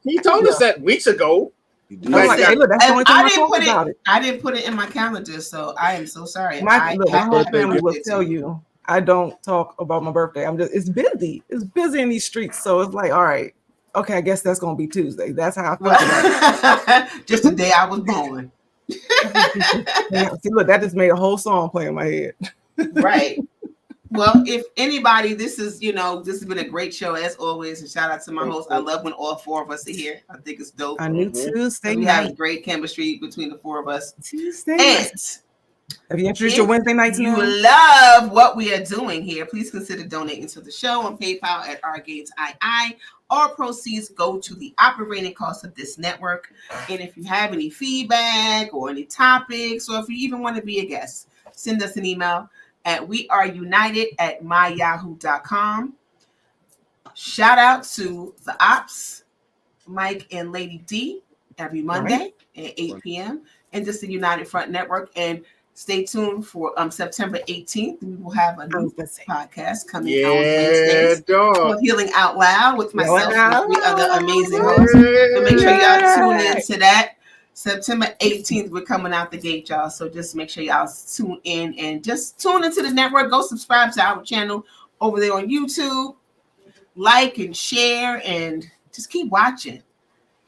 He told us that weeks ago. You I'm like, hey, look, that's the only I time I didn't talk put it. about it. I didn't put it in my calendar, so I am so sorry. My whole birthday family will gift tell you I don't talk about my birthday. It's busy. It's busy in these streets. So it's like, all right, okay, I guess that's gonna be Tuesday. That's how I feel about it. Just the day I was born. Yeah, see, look, that just made a whole song play in my head. Right. Well, if anybody, this has been a great show as always. And shout out to my host. I love when all four of us are here. I think it's dope. I knew Tuesday We night. have great chemistry between the four of us. Tuesday night. And Have you introduced your Wednesday nights you now? love what we are doing here, please consider donating to the show on PayPal at RGatesII. All proceeds go to the operating costs of this network. And if you have any feedback or topics, or if you even want to be a guest, send us an email at weareunited@myyahoo.com. Shout out to the Ops, Mike and Lady D, every Monday at 8 p.m. and just the United Front Network. And Stay tuned for September 18th. We will have a new podcast coming out on Yeah, Wednesdays. dog. Called Healing Out Loud with myself and 3 other amazing Yeah. hosts. So make sure y'all tune in to that. September 18th, we're coming out the gate, y'all. So just make sure y'all tune in and just tune into the network. Go subscribe to our channel over there on YouTube. Like and share and just keep watching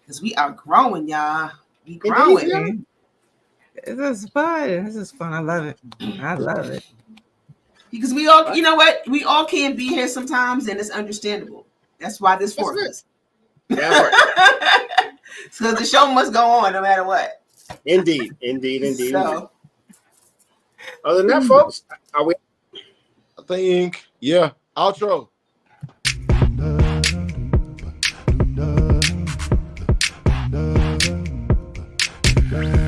because we are growing, y'all. We growing. Yeah. This is fun. This is fun. I love it. I love it. Because we all, you know what? We all can't be here sometimes, and it's understandable. That's why this for us. That's right. So the show must go on no matter what. Indeed. So, Other than that, folks, are we? I think, yeah. Outro. Da